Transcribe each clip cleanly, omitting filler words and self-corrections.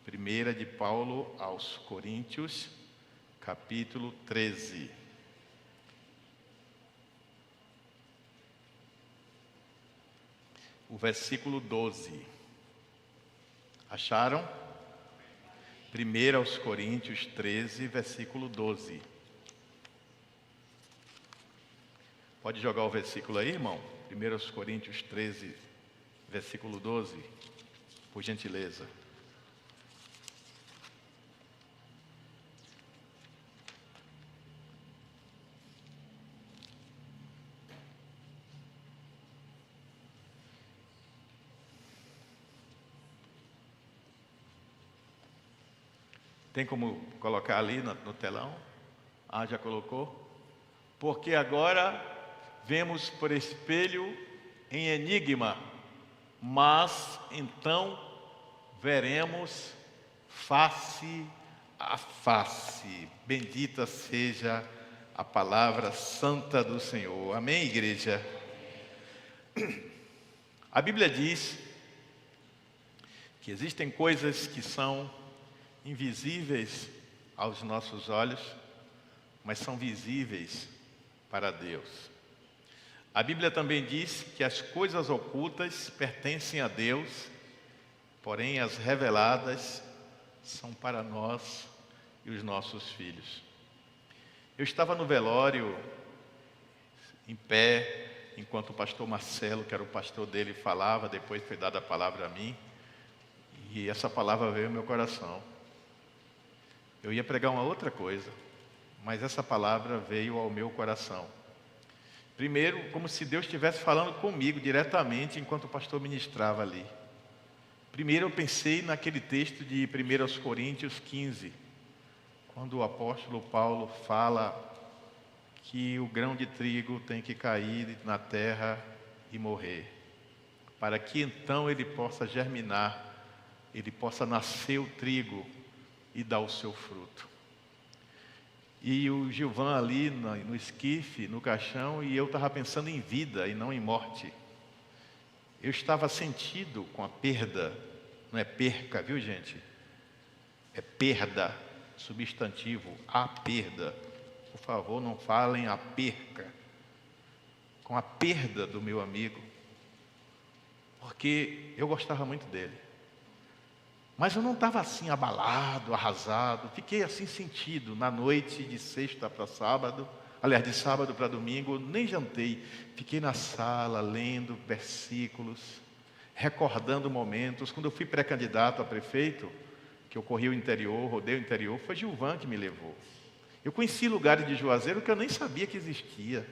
Primeira de Paulo aos Coríntios, capítulo 13. O versículo 12. Acharam? 1 aos Coríntios 13, versículo 12. Pode jogar o versículo aí, irmão? 1 aos Coríntios 13, versículo 12. Por gentileza. Tem como colocar ali no telão? Ah, já colocou? Porque agora vemos por espelho em enigma, mas então veremos face a face. Bendita seja a palavra santa do Senhor. Amém, igreja? A Bíblia diz que existem coisas que são invisíveis aos nossos olhos, mas são visíveis para Deus. A Bíblia também diz que as coisas ocultas pertencem a Deus, porém as reveladas são para nós e os nossos filhos. Eu estava no velório, em pé, enquanto o pastor Marcelo, que era o pastor dele, falava, depois foi dada a palavra a mim, e essa palavra veio ao meu coração. Eu ia pregar uma outra coisa, mas essa palavra veio ao meu coração. Primeiro, como se Deus estivesse falando comigo diretamente enquanto o pastor ministrava ali. Primeiro eu pensei naquele texto de 1 Coríntios 15, quando o apóstolo Paulo fala que o grão de trigo tem que cair na terra e morrer, para que então ele possa germinar, ele possa nascer o trigo e dar o seu fruto. E o Gilvan ali no esquife, no caixão, e eu estava pensando em vida e não em morte. Eu estava sentido com a perda, não é perca, viu gente? É perda, substantivo, a perda. Por favor, não falem a perca. Com a perda do meu amigo, porque eu gostava muito dele. Mas eu não estava assim abalado, arrasado. Fiquei assim sentido na noite de sexta para sábado. Aliás, de sábado para domingo, nem jantei. Fiquei na sala lendo versículos, recordando momentos. Quando eu fui pré-candidato a prefeito, que eu corri o interior, rodei o interior, foi Gilvan que me levou. Eu conheci lugares de Juazeiro que eu nem sabia que existia.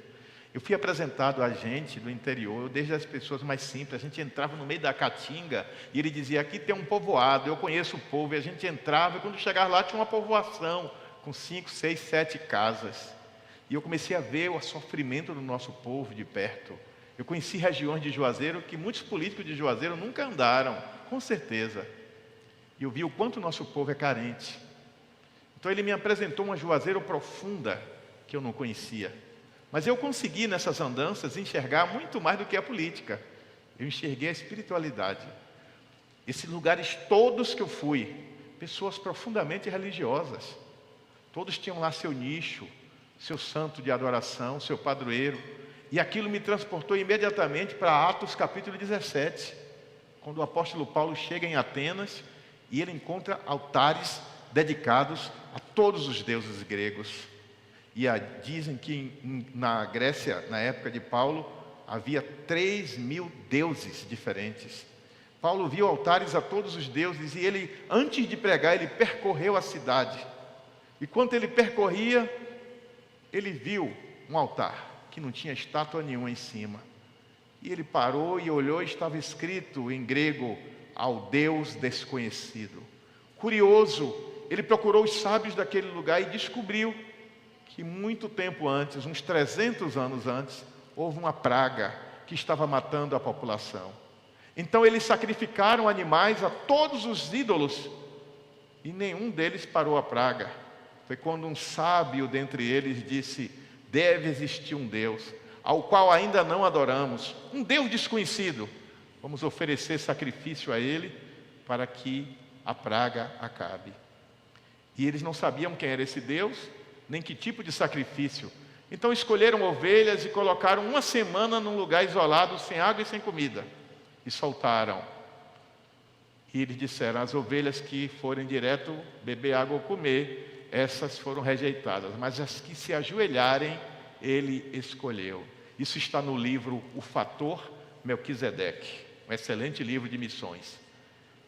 Eu fui apresentado a gente do interior, desde as pessoas mais simples. A gente entrava no meio da caatinga e ele dizia, aqui tem um povoado, eu conheço o povo. E a gente entrava e quando chegava lá tinha uma povoação com 5, 6, 7 casas. E eu comecei a ver o sofrimento do nosso povo de perto. Eu conheci regiões de Juazeiro que muitos políticos de Juazeiro nunca andaram, com certeza. E eu vi o quanto o nosso povo é carente. Então ele me apresentou uma Juazeiro profunda que eu não conhecia. Mas eu consegui nessas andanças enxergar muito mais do que a política. Eu enxerguei a espiritualidade. Esses lugares todos que eu fui, pessoas profundamente religiosas. Todos tinham lá seu nicho, seu santo de adoração, seu padroeiro. E aquilo me transportou imediatamente para Atos capítulo 17. Quando o apóstolo Paulo chega em Atenas e ele encontra altares dedicados a todos os deuses gregos. E dizem que na Grécia, na época de Paulo, havia 3.000 deuses diferentes. Paulo viu altares a todos os deuses e ele, antes de pregar, ele percorreu a cidade. E quando ele percorria, ele viu um altar que não tinha estátua nenhuma em cima. E ele parou e olhou e estava escrito em grego, ao Deus desconhecido. Curioso, ele procurou os sábios daquele lugar e descobriu que muito tempo antes, uns 300 anos antes, houve uma praga que estava matando a população. Então eles sacrificaram animais a todos os ídolos e nenhum deles parou a praga. Foi quando um sábio dentre eles disse, deve existir um Deus, ao qual ainda não adoramos, um Deus desconhecido, vamos oferecer sacrifício a ele para que a praga acabe. E eles não sabiam quem era esse Deus, nem que tipo de sacrifício. Então escolheram ovelhas e colocaram uma semana num lugar isolado, sem água e sem comida. E soltaram. E eles disseram, as ovelhas que forem direto beber água ou comer, essas foram rejeitadas. Mas as que se ajoelharem, ele escolheu. Isso está no livro O Fator Melquisedeque, um excelente livro de missões.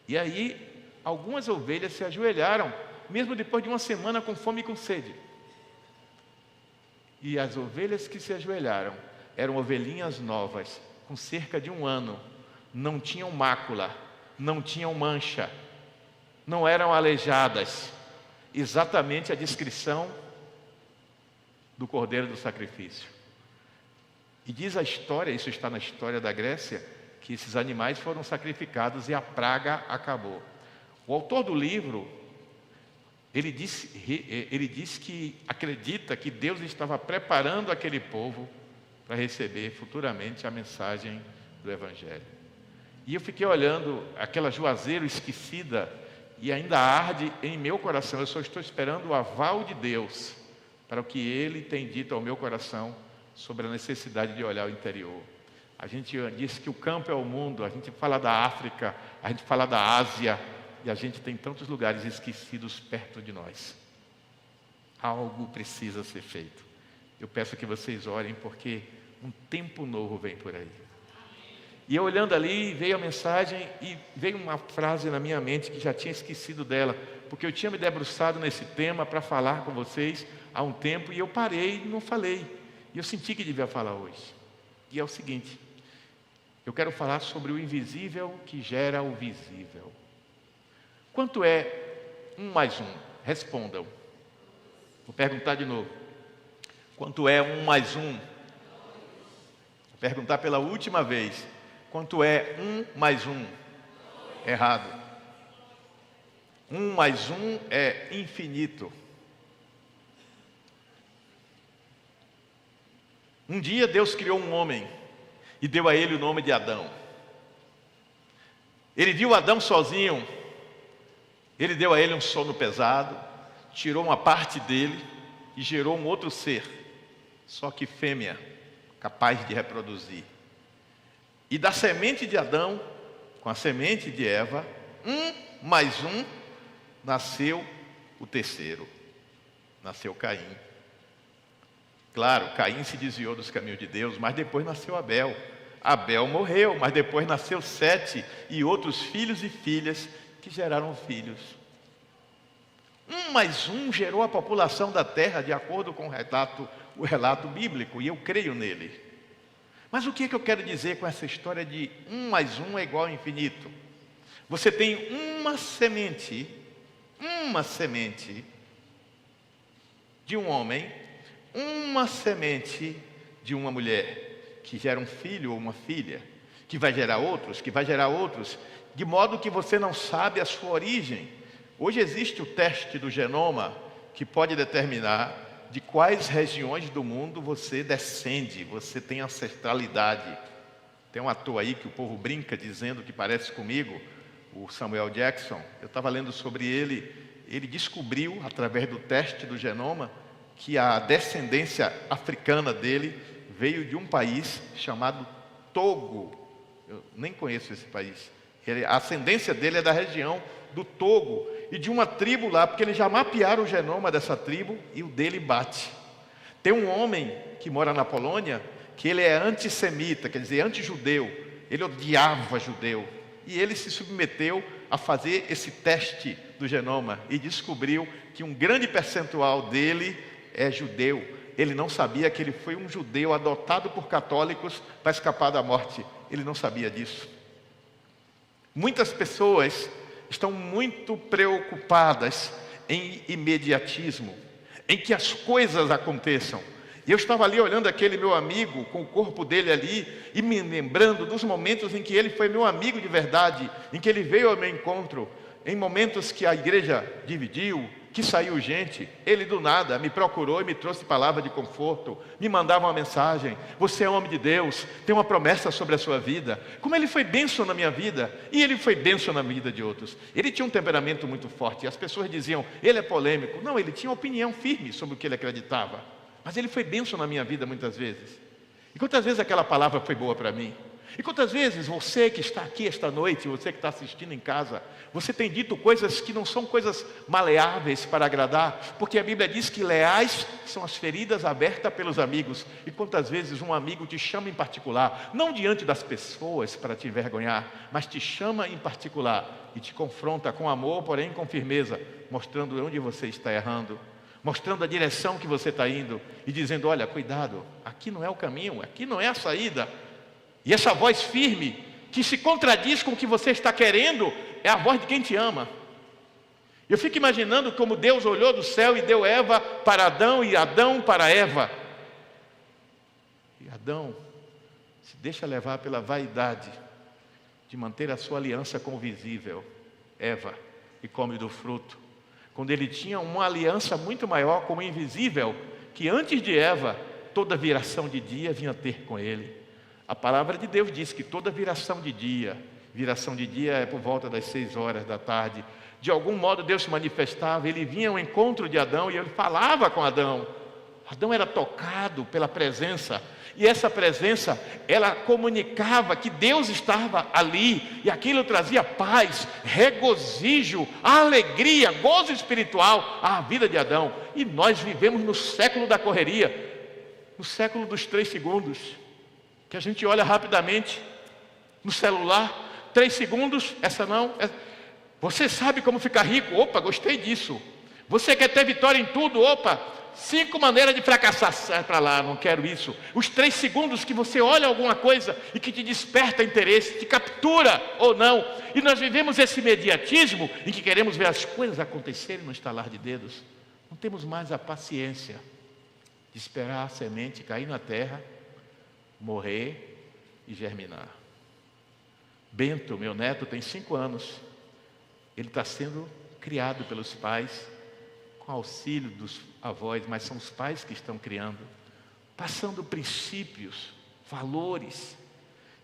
E aí, algumas ovelhas se ajoelharam, mesmo depois de uma semana com fome e com sede. E as ovelhas que se ajoelharam eram ovelhinhas novas, com cerca de 1 ano, não tinham mácula, não tinham mancha, não eram aleijadas, exatamente a descrição do Cordeiro do Sacrifício. E diz a história, isso está na história da Grécia, que esses animais foram sacrificados e a praga acabou. O autor do livro, ele diz que acredita que Deus estava preparando aquele povo para receber futuramente a mensagem do Evangelho. E eu fiquei olhando aquela juazeiro esquecida e ainda arde em meu coração. Eu só estou esperando o aval de Deus para o que Ele tem dito ao meu coração sobre a necessidade de olhar o interior. A gente diz que o campo é o mundo, a gente fala da África, a gente fala da Ásia, e a gente tem tantos lugares esquecidos perto de nós. Algo precisa ser feito. Eu peço que vocês orem, porque um tempo novo vem por aí. E eu olhando ali, veio a mensagem e veio uma frase na minha mente que já tinha esquecido dela, porque eu tinha me debruçado nesse tema para falar com vocês há um tempo, e eu parei e não falei. E eu senti que devia falar hoje. E é o seguinte, eu quero falar sobre o invisível que gera o visível. Quanto é 1 mais 1? Respondam. Vou perguntar de novo. Quanto é 1 mais 1? Vou perguntar pela última vez. Quanto é 1 mais 1? Errado. 1 mais 1 é infinito. Um dia Deus criou um homem e deu a ele o nome de Adão. Ele viu Adão sozinho, ele deu a ele um sono pesado, tirou uma parte dele e gerou um outro ser, só que fêmea, capaz de reproduzir. E da semente de Adão, com a semente de Eva, 1 mais 1, nasceu o terceiro, nasceu Caim. Claro, Caim se desviou dos caminhos de Deus, mas depois nasceu Abel. Abel morreu, mas depois nasceu Sete e outros filhos e filhas que geraram filhos. 1 mais 1 gerou a população da terra, de acordo com o relato bíblico, e eu creio nele. Mas o que eu quero dizer com essa história de 1 mais 1 é igual ao infinito? Você tem uma semente de um homem, uma semente de uma mulher, que gera um filho ou uma filha, que vai gerar outros, de modo que você não sabe a sua origem. Hoje existe o teste do genoma, que pode determinar de quais regiões do mundo você descende, você tem ancestralidade. Tem um ator aí que o povo brinca dizendo que parece comigo, o Samuel Jackson. Eu estava lendo sobre ele, ele descobriu, através do teste do genoma, que a descendência africana dele veio de um país chamado Togo. Eu nem conheço esse país. A ascendência dele é da região do Togo e de uma tribo lá, porque eles já mapearam o genoma dessa tribo e o dele bate. Tem um homem que mora na Polônia que ele é antissemita, quer dizer, anti-judeu. Ele odiava judeu e ele se submeteu a fazer esse teste do genoma e descobriu que um grande percentual dele é judeu. Ele não sabia que ele foi um judeu adotado por católicos para escapar da morte. Ele não sabia disso. Muitas pessoas estão muito preocupadas em imediatismo, em que as coisas aconteçam. E eu estava ali olhando aquele meu amigo, com o corpo dele ali, e me lembrando dos momentos em que ele foi meu amigo de verdade, em que ele veio ao meu encontro. em momentos que a igreja dividiu, que saiu gente, ele do nada me procurou e me trouxe palavra de conforto, me mandava uma mensagem: você é homem de Deus, tem uma promessa sobre a sua vida. Como ele foi bênção na minha vida, e ele foi bênção na vida de outros. Ele tinha um temperamento muito forte, e as pessoas diziam: ele é polêmico. Não, ele tinha uma opinião firme sobre o que ele acreditava, mas ele foi bênção na minha vida muitas vezes. E quantas vezes aquela palavra foi boa para mim? E quantas vezes você que está aqui esta noite, você que está assistindo em casa, você tem dito coisas que não são coisas maleáveis para agradar, porque a Bíblia diz que leais são as feridas abertas pelos amigos. E quantas vezes um amigo te chama em particular, não diante das pessoas para te envergonhar, mas te chama em particular e te confronta com amor, porém com firmeza, mostrando onde você está errando, mostrando a direção que você está indo e dizendo: olha, cuidado, aqui não é o caminho, aqui não é a saída. E essa voz firme, que se contradiz com o que você está querendo, é a voz de quem te ama. Eu fico imaginando como Deus olhou do céu e deu Eva para Adão e Adão para Eva. E Adão se deixa levar pela vaidade de manter a sua aliança com o visível, Eva, e come do fruto. Quando ele tinha uma aliança muito maior com o invisível, que antes de Eva, toda viração de dia vinha ter com ele. A palavra de Deus diz que toda viração de dia é por volta das 6 horas da tarde. De algum modo Deus se manifestava, ele vinha ao encontro de Adão e ele falava com Adão. Adão era tocado pela presença, e essa presença, ela comunicava que Deus estava ali, e aquilo trazia paz, regozijo, alegria, gozo espiritual à vida de Adão. E nós vivemos no século da correria, no século dos 3 segundos, que a gente olha rapidamente no celular, 3 segundos, essa não. Você sabe como ficar rico? Opa, gostei disso. Você quer ter vitória em tudo? Opa, 5 maneiras de fracassar. Sai para lá, não quero isso. Os 3 segundos que você olha alguma coisa e que te desperta interesse, te captura ou não. E nós vivemos esse imediatismo em que queremos ver as coisas acontecerem no estalar de dedos. Não temos mais a paciência de esperar a semente cair na terra, morrer e germinar. Bento, meu neto, tem 5 anos. Ele está sendo criado pelos pais, com auxílio dos avós, mas são os pais que estão criando, passando princípios, valores,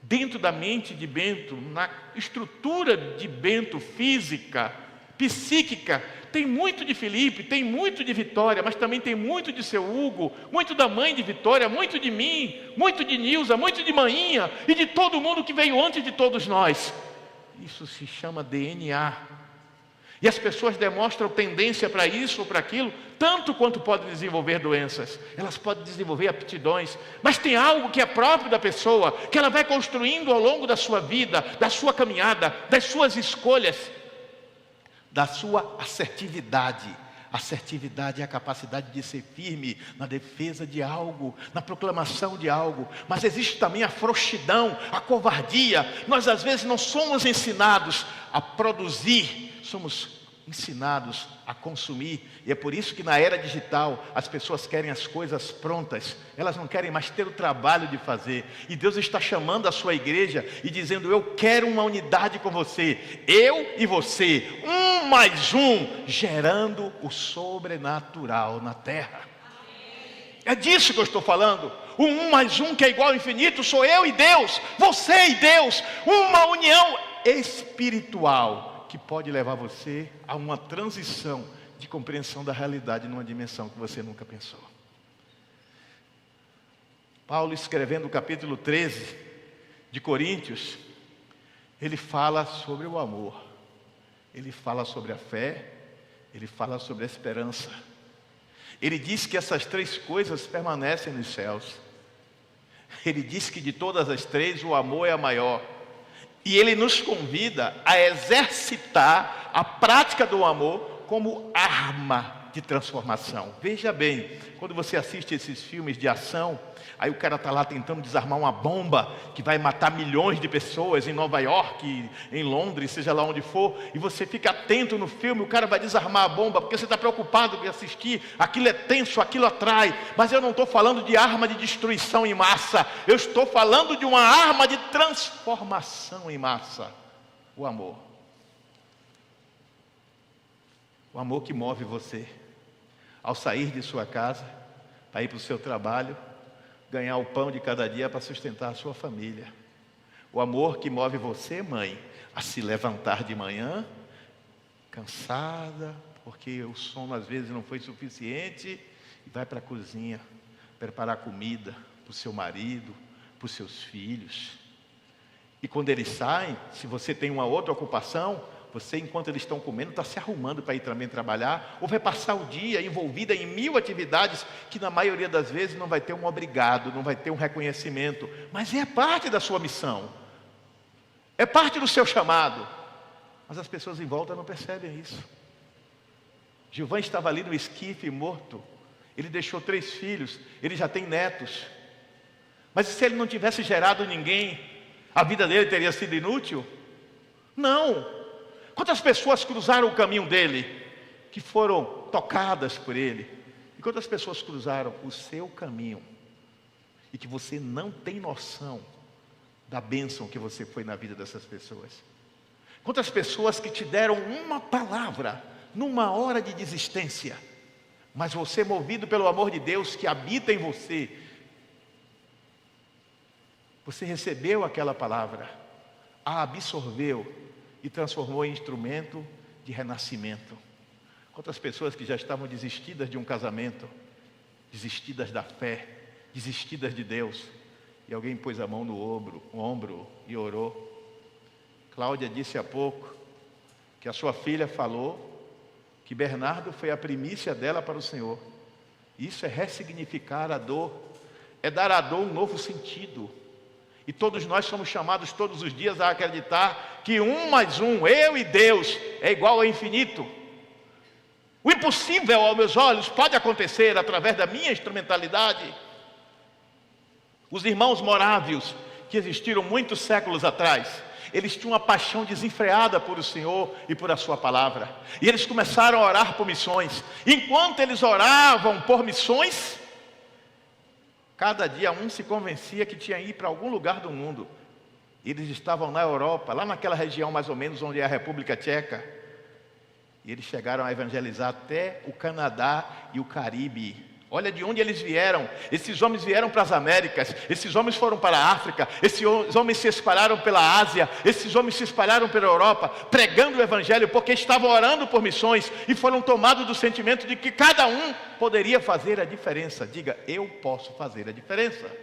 dentro da mente de Bento, na estrutura de Bento, física, psíquica. Tem muito de Felipe, tem muito de Vitória, mas também tem muito de seu Hugo, muito da mãe de Vitória, muito de mim, muito de Nilza, muito de Maninha e de todo mundo que veio antes de todos nós. Isso se chama DNA. E as pessoas demonstram tendência para isso ou para aquilo, tanto quanto podem desenvolver doenças. Elas podem desenvolver aptidões, mas tem algo que é próprio da pessoa, que ela vai construindo ao longo da sua vida, da sua caminhada, das suas escolhas, da sua assertividade. Assertividade é a capacidade de ser firme na defesa de algo, na proclamação de algo. Mas existe também a frouxidão, a covardia. Nós às vezes não somos ensinados a produzir, somos ensinados a consumir. E é por isso que na era digital as pessoas querem as coisas prontas, elas não querem mais ter o trabalho de fazer. E Deus está chamando a sua igreja e dizendo: eu quero uma unidade com você, eu e você, 1 mais 1, gerando o sobrenatural na terra. É disso que eu estou falando. O 1 mais 1 que é igual ao infinito sou eu e Deus, você e Deus, uma união espiritual que pode levar você a uma transição de compreensão da realidade numa dimensão que você nunca pensou. Paulo, escrevendo o capítulo 13 de Coríntios, ele fala sobre o amor, ele fala sobre a fé, ele fala sobre a esperança. Ele diz que essas 3 coisas permanecem nos céus. Ele diz que de todas as 3 o amor é a maior. E ele nos convida a exercitar a prática do amor como arma de transformação. Veja bem, quando você assiste esses filmes de ação, aí o cara está lá tentando desarmar uma bomba que vai matar milhões de pessoas em Nova York, em Londres, seja lá onde for, e você fica atento no filme, o cara vai desarmar a bomba, porque você está preocupado em assistir, aquilo é tenso, aquilo atrai. Mas eu não estou falando de arma de destruição em massa, eu estou falando de uma arma de transformação em massa, o amor. O amor que move você ao sair de sua casa, para ir para o seu trabalho, ganhar o pão de cada dia para sustentar a sua família. O amor que move você, mãe, a se levantar de manhã, cansada, porque o sono às vezes não foi suficiente, e vai para a cozinha, preparar comida para o seu marido, para os seus filhos. E quando eles saem, se você tem uma outra ocupação, você, enquanto eles estão comendo, está se arrumando para ir também trabalhar, ou vai passar o dia envolvida em 1000 atividades, que na maioria das vezes não vai ter um obrigado, não vai ter um reconhecimento, mas é parte da sua missão, é parte do seu chamado. Mas as pessoas em volta não percebem isso. Gilvan estava ali no esquife morto, ele deixou 3 filhos, ele já tem netos, mas se ele não tivesse gerado ninguém, a vida dele teria sido inútil? Não. Quantas pessoas cruzaram o caminho dele, que foram tocadas por ele? E quantas pessoas cruzaram o seu caminho, e que você não tem noção da bênção que você foi na vida dessas pessoas? Quantas pessoas que te deram uma palavra, numa hora de desistência, mas você, movido pelo amor de Deus que habita em você, você recebeu aquela palavra, a absorveu e transformou em instrumento de renascimento. Quantas pessoas que já estavam desistidas de um casamento, desistidas da fé, desistidas de Deus, e alguém pôs a mão no ombro e orou. Cláudia disse há pouco que a sua filha falou que Bernardo foi a primícia dela para o Senhor. Isso é ressignificar a dor, é dar à dor um novo sentido. E todos nós somos chamados todos os dias a acreditar que 1 mais 1, eu e Deus, é igual ao infinito. O impossível aos meus olhos pode acontecer através da minha instrumentalidade. Os irmãos morávios, que existiram muitos séculos atrás, eles tinham uma paixão desenfreada por o Senhor e por a sua palavra. E eles começaram a orar por missões. Enquanto eles oravam por missões, cada dia um se convencia que tinha que ir para algum lugar do mundo. Eles estavam na Europa, lá naquela região mais ou menos onde é a República Tcheca. E eles chegaram a evangelizar até o Canadá e o Caribe. Olha de onde eles vieram. Esses homens vieram para as Américas, esses homens foram para a África, esses homens se espalharam pela Ásia, esses homens se espalharam pela Europa, pregando o Evangelho, porque estavam orando por missões e foram tomados do sentimento de que cada um poderia fazer a diferença. Diga, eu posso fazer a diferença,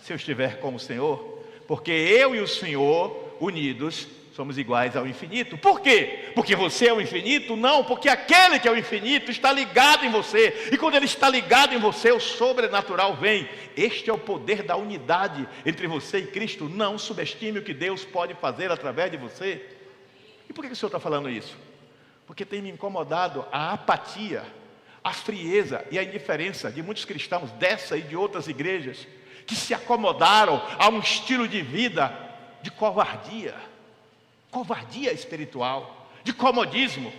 se eu estiver com o Senhor, porque eu e o Senhor, unidos, somos iguais ao infinito. Por quê? Porque você é o infinito? Não, porque aquele que é o infinito está ligado em você. E quando ele está ligado em você, o sobrenatural vem. Este é o poder da unidade entre você e Cristo. Não subestime o que Deus pode fazer através de você. E por que o Senhor está falando isso? Porque tem me incomodado a apatia, a frieza e a indiferença de muitos cristãos dessa e de outras igrejas, que se acomodaram a um estilo de vida de covardia espiritual, de comodismo,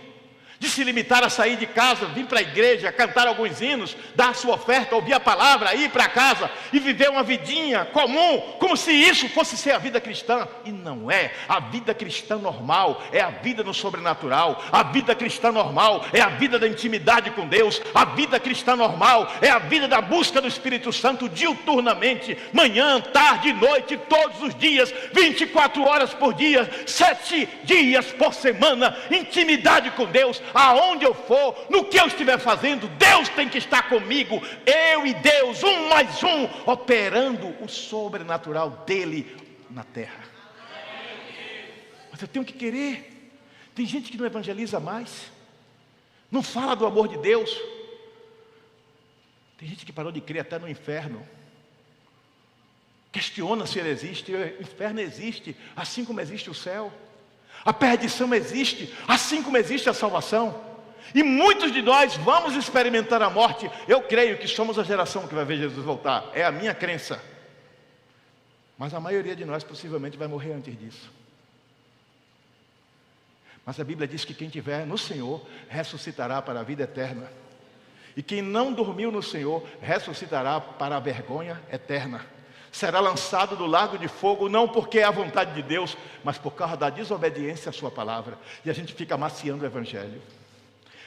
de se limitar a sair de casa, vir para a igreja, cantar alguns hinos, dar a sua oferta, ouvir a palavra, ir para casa e viver uma vidinha comum, como se isso fosse ser a vida cristã. E não é. A vida cristã normal é a vida no sobrenatural. A vida cristã normal é a vida da intimidade com Deus. A vida cristã normal é a vida da busca do Espírito Santo diuturnamente, manhã, tarde, noite, todos os dias, 24 horas por dia, 7 dias por semana, intimidade com Deus. Aonde eu for, no que eu estiver fazendo, Deus tem que estar comigo. Eu e Deus, 1 mais 1, operando o sobrenatural dele na terra. Mas eu tenho que querer. Tem gente que não evangeliza mais, não fala do amor de Deus. Tem gente que parou de crer até no inferno. Questiona se ele existe. O inferno existe, assim como existe o céu. A perdição existe, assim como existe a salvação. E muitos de nós vamos experimentar a morte. Eu creio que somos a geração que vai ver Jesus voltar. É a minha crença. Mas a maioria de nós possivelmente vai morrer antes disso. Mas a Bíblia diz que quem estiver no Senhor ressuscitará para a vida eterna. E quem não dormiu no Senhor ressuscitará para a vergonha eterna. Será lançado no lago de fogo, não porque é a vontade de Deus, mas por causa da desobediência à sua palavra. E a gente fica amaciando o Evangelho.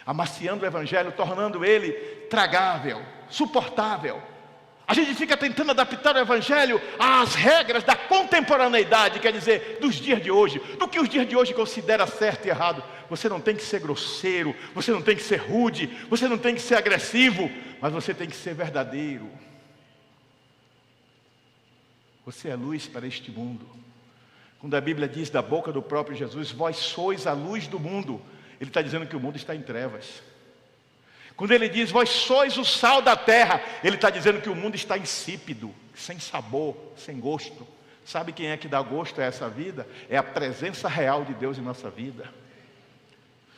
amaciando o Evangelho, tornando ele tragável, suportável. A gente fica tentando adaptar o Evangelho às regras da contemporaneidade, quer dizer, dos dias de hoje, do que os dias de hoje considera certo e errado. Você não tem que ser grosseiro, você não tem que ser rude, você não tem que ser agressivo, mas você tem que ser verdadeiro. Você é luz para este mundo. Quando a Bíblia diz da boca do próprio Jesus, vós sois a luz do mundo, ele está dizendo que o mundo está em trevas. Quando ele diz, vós sois o sal da terra, ele está dizendo que o mundo está insípido, sem sabor, sem gosto. Sabe quem é que dá gosto a essa vida? É a presença real de Deus em nossa vida.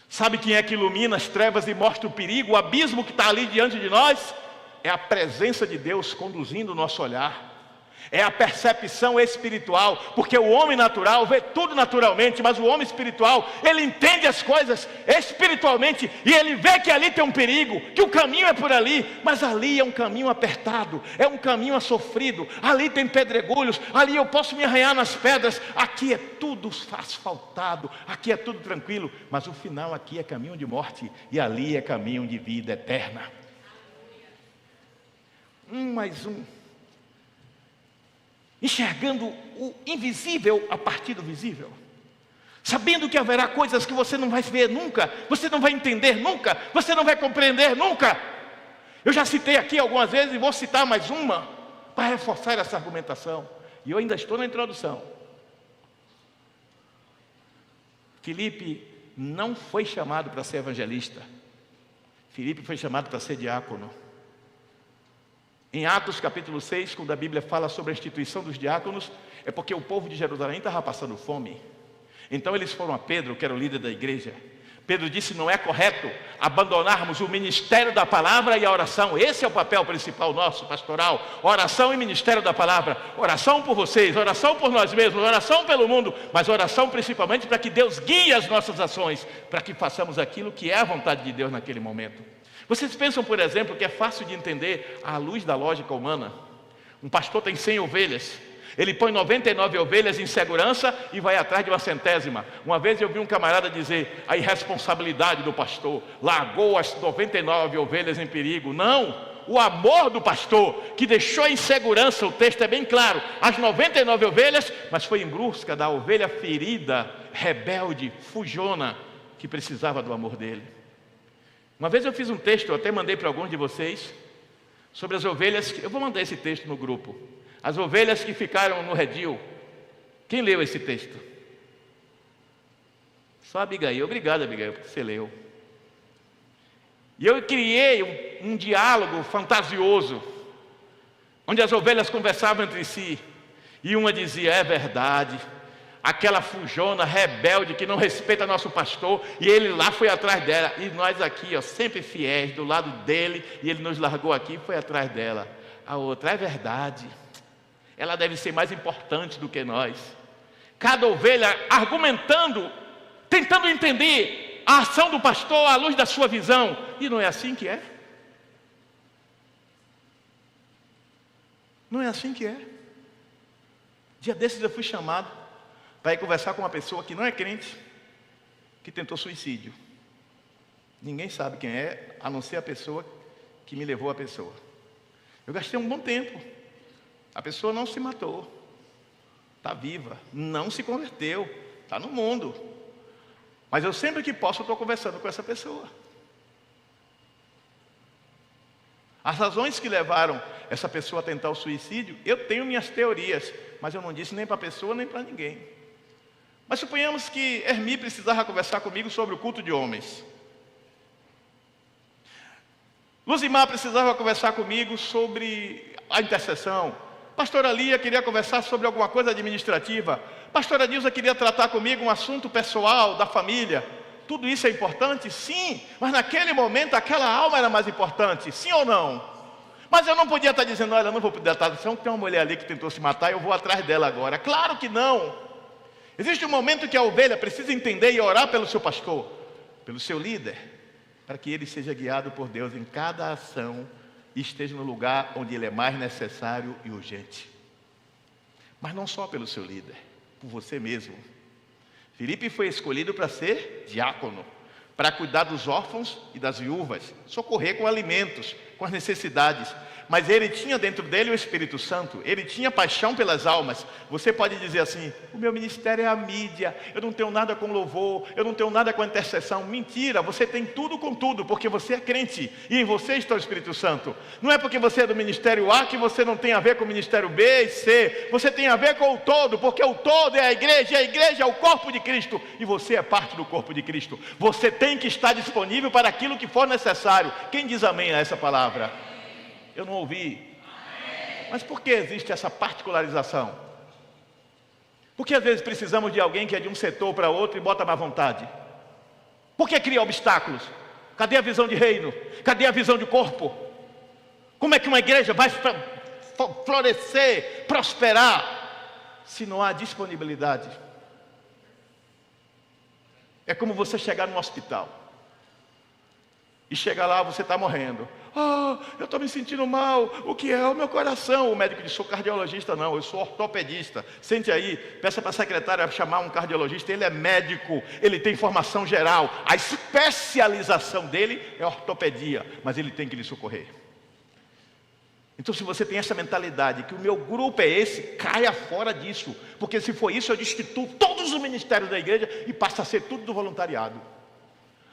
Sabe quem é que ilumina as trevas e mostra o perigo, o abismo que está ali diante de nós? É a presença de Deus conduzindo o nosso olhar. É a percepção espiritual, porque o homem natural vê tudo naturalmente, mas o homem espiritual, ele entende as coisas espiritualmente, e ele vê que ali tem um perigo, que o caminho é por ali, mas ali é um caminho apertado, é um caminho sofrido, ali tem pedregulhos, ali eu posso me arranhar nas pedras, aqui é tudo asfaltado, aqui é tudo tranquilo, mas o final aqui é caminho de morte, e ali é caminho de vida eterna. Mais um. Enxergando o invisível a partir do visível, sabendo que haverá coisas que você não vai ver nunca, você não vai entender nunca, você não vai compreender nunca. Eu já citei aqui algumas vezes e vou citar mais uma para reforçar essa argumentação, e eu ainda estou na introdução. Filipe não foi chamado para ser evangelista, Filipe foi chamado para ser diácono. Em Atos capítulo 6, quando a Bíblia fala sobre a instituição dos diáconos, é porque o povo de Jerusalém estava passando fome. Então eles foram a Pedro, que era o líder da igreja. Pedro disse, não é correto abandonarmos o ministério da palavra e a oração. Esse é o papel principal nosso, pastoral. Oração e ministério da palavra. Oração por vocês, oração por nós mesmos, oração pelo mundo, mas oração principalmente para que Deus guie as nossas ações, para que façamos aquilo que é a vontade de Deus naquele momento. Vocês pensam, por exemplo, que é fácil de entender à luz da lógica humana? Um pastor tem 100 ovelhas, ele põe 99 ovelhas em segurança e vai atrás de uma 100ª. Uma vez eu vi um camarada dizer, a irresponsabilidade do pastor, largou as 99 ovelhas em perigo. Não, o amor do pastor, que deixou em segurança, o texto é bem claro, as 99 ovelhas, mas foi em busca da ovelha ferida, rebelde, fujona, que precisava do amor dele. Uma vez eu fiz um texto, eu até mandei para alguns de vocês, sobre as ovelhas, eu vou mandar esse texto no grupo, as ovelhas que ficaram no redil. Quem leu esse texto? Só a Abigail. Obrigado, Abigail, porque você leu. E eu criei um diálogo fantasioso, onde as ovelhas conversavam entre si, e uma dizia, é verdade, aquela fujona rebelde que não respeita nosso pastor, e ele lá foi atrás dela, e nós aqui, ó, sempre fiéis, do lado dele, e ele nos largou aqui e foi atrás dela. A outra, é verdade, ela deve ser mais importante do que nós. Cada ovelha argumentando, tentando entender a ação do pastor à luz da sua visão, e não é assim que é? Não é assim que é? Dia desses eu fui chamado para ir conversar com uma pessoa que não é crente, que tentou suicídio. Ninguém sabe quem é, a não ser a pessoa que me levou a pessoa. Eu gastei um bom tempo. A pessoa não se matou, está viva, não se converteu, está no mundo. Mas eu sempre que posso estou conversando com essa pessoa. As razões que levaram essa pessoa a tentar o suicídio, eu tenho minhas teorias, mas eu não disse nem para a pessoa nem para ninguém. Mas suponhamos que Hermi precisava conversar comigo sobre o culto de homens. Luzimar precisava conversar comigo sobre a intercessão. Pastora Lia queria conversar sobre alguma coisa administrativa. Pastora Nilza queria tratar comigo um assunto pessoal, da família. Tudo isso é importante? Sim, mas naquele momento aquela alma era mais importante, sim ou não? Mas eu não podia estar dizendo, olha, eu não vou poder estar dizendo, tem uma mulher ali que tentou se matar, eu vou atrás dela agora. Claro que não. Existe um momento que a ovelha precisa entender e orar pelo seu pastor, pelo seu líder, para que ele seja guiado por Deus em cada ação e esteja no lugar onde ele é mais necessário e urgente. Mas não só pelo seu líder, por você mesmo. Filipe foi escolhido para ser diácono. para cuidar dos órfãos e das viúvas, socorrer com alimentos, com as necessidades. Mas ele tinha dentro dele o Espírito Santo, ele tinha paixão pelas almas. Você pode dizer assim: o meu ministério é a mídia, eu não tenho nada com louvor, eu não tenho nada com intercessão. Mentira, você tem tudo com tudo, porque você é crente, e em você está o Espírito Santo. Não é porque você é do ministério A que você não tem a ver com o ministério B e C. Você tem a ver com o todo, porque o todo é a igreja é o corpo de Cristo, e você é parte do corpo de Cristo. Você tem que estar disponível para aquilo que for necessário. Quem diz amém a essa palavra? Eu não ouvi. Mas por que existe essa particularização? Porque às vezes precisamos de alguém que é de um setor para outro e bota má vontade. Por que cria obstáculos? Cadê a visão de reino? Cadê a visão de corpo? Como é que uma igreja vai florescer, prosperar, se não há disponibilidade? É como você chegar num hospital e chega lá, você está morrendo. Eu estou me sentindo mal. O que é? O meu coração. O médico diz: sou cardiologista. Não, eu sou ortopedista. Sente aí, peça para a secretária chamar um cardiologista. Ele é médico, ele tem formação geral. A especialização dele é ortopedia, mas ele tem que lhe socorrer. Então, se você tem essa mentalidade, que o meu grupo é esse, caia fora disso. Porque se for isso, eu destituo todos os ministérios da igreja e passa a ser tudo do voluntariado.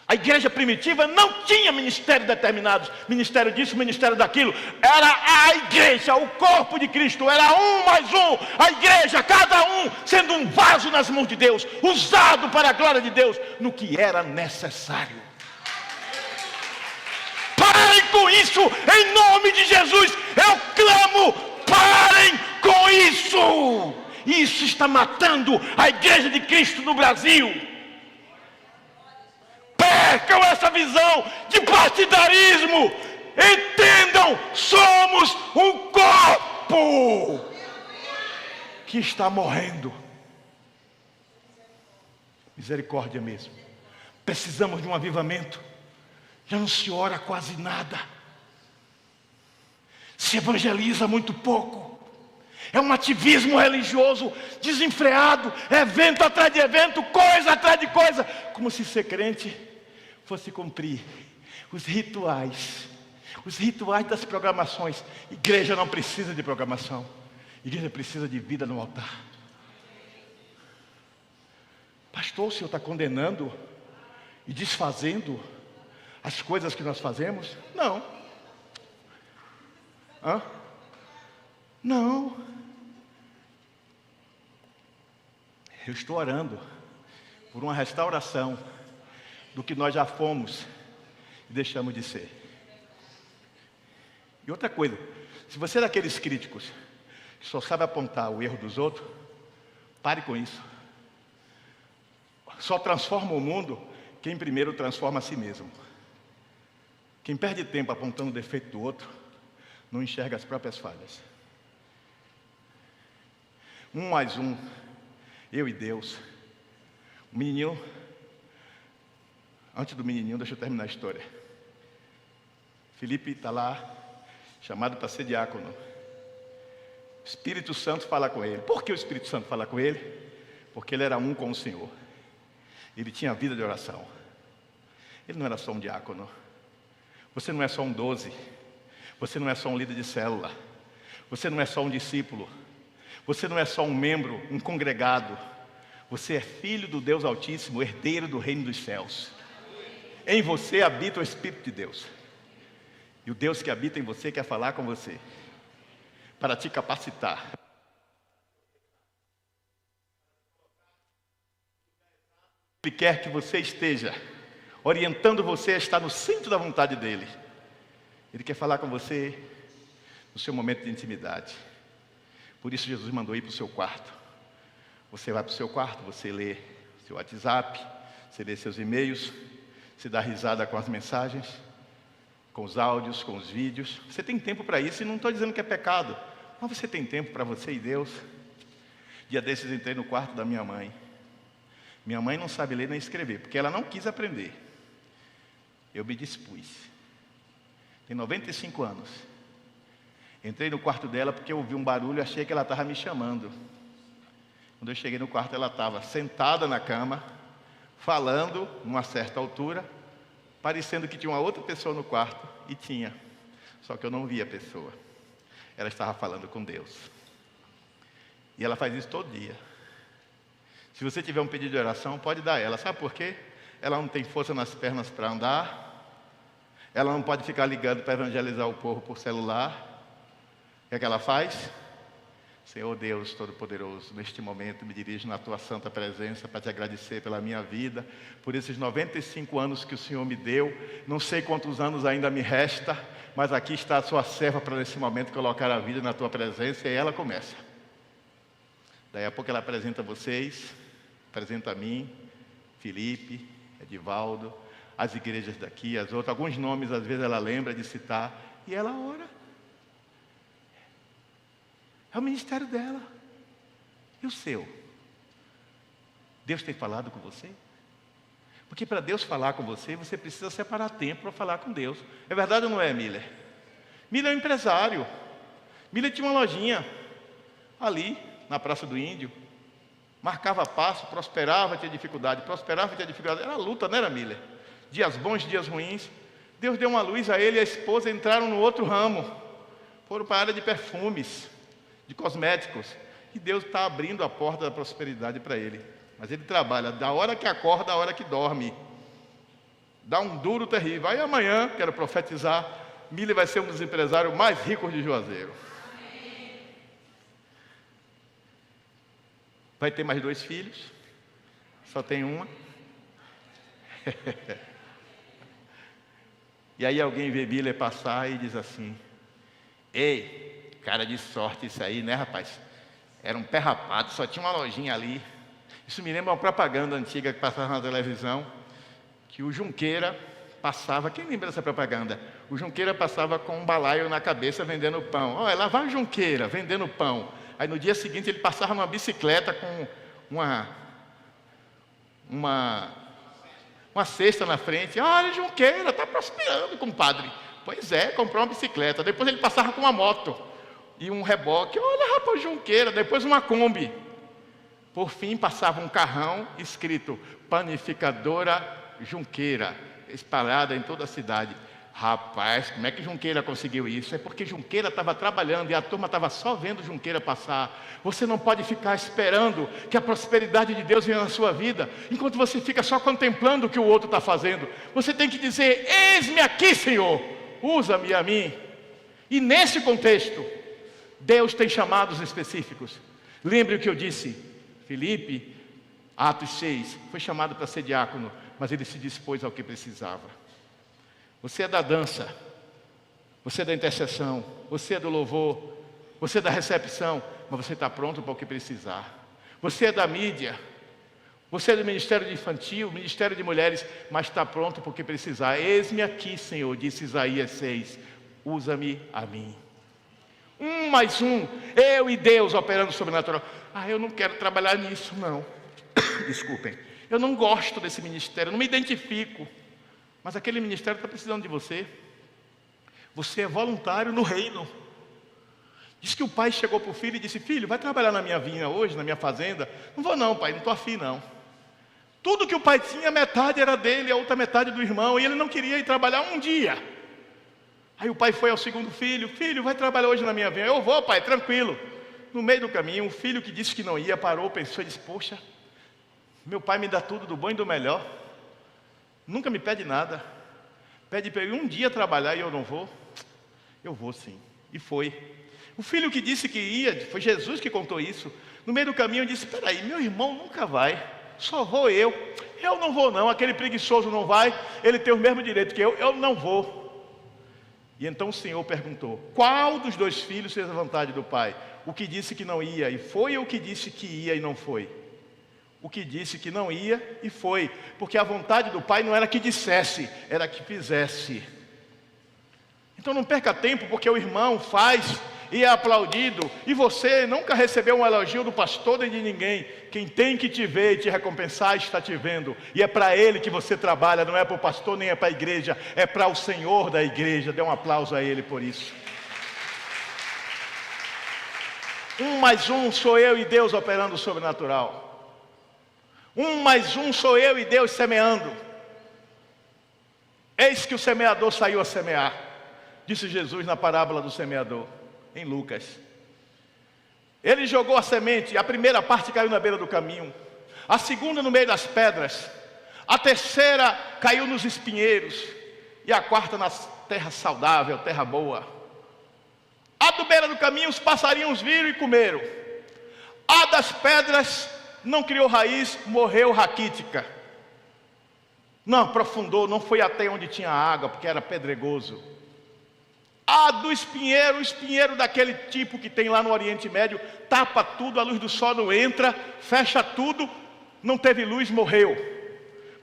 A igreja primitiva não tinha ministérios determinados, ministério disso, ministério daquilo. Era a igreja, o corpo de Cristo, era um mais um. A igreja, cada um sendo um vaso nas mãos de Deus, usado para a glória de Deus, no que era necessário. Parem com isso, em nome de Jesus. Eu clamo, parem com isso. Isso está matando a igreja de Cristo no Brasil. Percam essa visão de partidarismo. Entendam, somos um corpo que está morrendo. Misericórdia mesmo. Precisamos de um avivamento. Já não se ora quase nada, se evangeliza muito pouco. É um ativismo religioso desenfreado, evento atrás de evento, coisa atrás de coisa, como se ser crente fosse cumprir os rituais das programações. Igreja não precisa de programação, igreja precisa de vida no altar. Pastor, o senhor está condenando e desfazendo as coisas que nós fazemos? Não. Não. Eu estou orando por uma restauração do que nós já fomos e deixamos de ser. E outra coisa, se você é daqueles críticos que só sabe apontar o erro dos outros, pare com isso. Só transforma o mundo quem primeiro transforma a si mesmo. Quem perde tempo apontando o defeito do outro, não enxerga as próprias falhas. 1 mais 1, eu e Deus. O menininho, antes do menininho, deixa eu terminar a história. Felipe está lá, chamado para ser diácono. O Espírito Santo fala com ele. Por que o Espírito Santo fala com ele? Porque ele era um com o Senhor. Ele tinha vida de oração. Ele não era só um diácono. Você não é só um 12. Você não é só um líder de célula. Você não é só um discípulo. Você não é só um membro, um congregado. Você é filho do Deus Altíssimo, herdeiro do reino dos céus. Em você habita o Espírito de Deus. E o Deus que habita em você quer falar com você, para te capacitar. Ele quer que você esteja orientando você a estar no centro da vontade dEle. Ele quer falar com você no seu momento de intimidade. Por isso Jesus mandou ir para o seu quarto. Você vai para o seu quarto, você lê seu WhatsApp, você lê seus e-mails, você dá risada com as mensagens, com os áudios, com os vídeos. Você tem tempo para isso, e não estou dizendo que é pecado, mas você tem tempo para você e Deus. Dia desses entrei no quarto da minha mãe. Minha mãe não sabe ler nem escrever, porque ela não quis aprender. Eu me dispus. Tem 95 anos. Entrei no quarto dela porque eu ouvi um barulho e achei que ela estava me chamando. Quando eu cheguei no quarto, ela estava sentada na cama, falando numa certa altura, parecendo que tinha uma outra pessoa no quarto, e tinha. Só que eu não via a pessoa. Ela estava falando com Deus. E ela faz isso todo dia. Se você tiver um pedido de oração, pode dar a ela. Sabe por quê? Ela não tem força nas pernas para andar. Ela não pode ficar ligando para evangelizar o povo por celular. O que ela faz? Senhor Deus Todo-Poderoso, neste momento me dirijo na Tua santa presença para Te agradecer pela minha vida, por esses 95 anos que o Senhor me deu. Não sei quantos anos ainda me resta, mas aqui está a Sua serva para nesse momento colocar a vida na Tua presença. E ela começa. Daí a pouco ela apresenta vocês, apresenta a mim, Felipe, Edivaldo, as igrejas daqui, as outras. Alguns nomes às vezes ela lembra de citar, e ela ora. É o ministério dela. E o seu? Deus tem falado com você? Porque para Deus falar com você, você precisa separar tempo para falar com Deus. É verdade ou não é, Miller? Miller é um empresário. Miller tinha uma lojinha ali, na Praça do Índio. Marcava passo, prosperava, tinha dificuldade. Prosperava, tinha dificuldade. Era luta, não era, Miller? Dias bons, dias ruins. Deus deu uma luz a ele e a esposa, entraram no outro ramo. Foram para a área de perfumes, de cosméticos, e Deus está abrindo a porta da prosperidade para ele. Mas ele trabalha da hora que acorda à hora que dorme. Dá um duro terrível. Aí amanhã, quero profetizar, Miller vai ser um dos empresários mais ricos de Juazeiro. Vai ter mais 2 filhos, só tem uma. E aí alguém vê Miller passar e diz assim: ei, cara de sorte isso aí, né, rapaz? Era um pé rapado, só tinha uma lojinha ali. Isso me lembra uma propaganda antiga que passava na televisão, que o Junqueira passava. Quem lembra dessa propaganda? O Junqueira passava com um balaio na cabeça vendendo pão. Olha, lá vai o Junqueira vendendo pão. Aí no dia seguinte ele passava numa bicicleta com uma cesta na frente. Olha, Junqueira, está prosperando, compadre. Pois é, comprou uma bicicleta. Depois ele passava com uma moto e um reboque. Olha, rapaz, Junqueira. Depois uma Kombi. Por fim, passava um carrão escrito Panificadora Junqueira, espalhada em toda a cidade. Rapaz, como é que Junqueira conseguiu isso? É porque Junqueira estava trabalhando e a turma estava só vendo Junqueira passar. Você não pode ficar esperando que a prosperidade de Deus venha na sua vida, enquanto você fica só contemplando o que o outro está fazendo. Você tem que dizer: eis-me aqui, Senhor, usa-me a mim. E nesse contexto, Deus tem chamados específicos. Lembre o que eu disse: Felipe, Atos 6, foi chamado para ser diácono, mas ele se dispôs ao que precisava. Você é da dança, você é da intercessão, você é do louvor, você é da recepção, mas você está pronto para o que precisar. Você é da mídia, você é do ministério de infantil, ministério de mulheres, mas está pronto para o que precisar. Eis-me aqui, Senhor, disse Isaías 6, usa-me a mim. 1 mais 1, eu e Deus operando sobrenatural. Eu não quero trabalhar nisso, não. Desculpem, eu não gosto desse ministério, não me identifico. Mas aquele ministério está precisando de você. Você é voluntário no reino. Diz que o pai chegou para o filho e disse: filho, vai trabalhar na minha vinha hoje, na minha fazenda? Não vou não, pai, não estou afim não. Tudo que o pai tinha, metade era dele, a outra metade do irmão, e ele não queria ir trabalhar um dia. Aí o pai foi ao segundo filho: filho, vai trabalhar hoje na minha vinha? Eu vou, pai, tranquilo. No meio do caminho, um filho que disse que não ia, parou, pensou e disse: poxa, meu pai me dá tudo do bom e do melhor. Nunca me pede nada. Pede para eu um dia trabalhar e eu não vou. Eu vou sim. E foi. O filho que disse que ia, foi Jesus que contou isso. No meio do caminho disse: espera aí, meu irmão nunca vai. Só vou eu. Eu não vou não. Aquele preguiçoso não vai. Ele tem o mesmo direito que eu não vou. E então o Senhor perguntou: qual dos 2 filhos fez a vontade do pai? O que disse que não ia e foi, ou o que disse que ia e não foi? O que disse que não ia e foi, porque a vontade do pai não era que dissesse, era que fizesse. Então não perca tempo, porque o irmão faz e é aplaudido, e você nunca recebeu um elogio do pastor nem de ninguém. Quem tem que te ver e te recompensar está te vendo, e é para ele que você trabalha, não é para o pastor nem é para a igreja, é para o Senhor da igreja. Dê um aplauso a ele por isso. 1 mais 1, sou eu e Deus operando o sobrenatural. Um mais um sou eu e Deus semeando. Eis que o semeador saiu a semear, disse Jesus na parábola do semeador, em Lucas. Ele jogou a semente, a primeira parte caiu na beira do caminho, a segunda no meio das pedras, a terceira caiu nos espinheiros, e a quarta na terra saudável, terra boa. A do beira do caminho os passarinhos viram e comeram. A das pedras não criou raiz, morreu raquítica. Não aprofundou, não foi até onde tinha água, porque era pedregoso. A do espinheiro, o espinheiro daquele tipo que tem lá no Oriente Médio, tapa tudo, a luz do sol não entra, fecha tudo, não teve luz, morreu.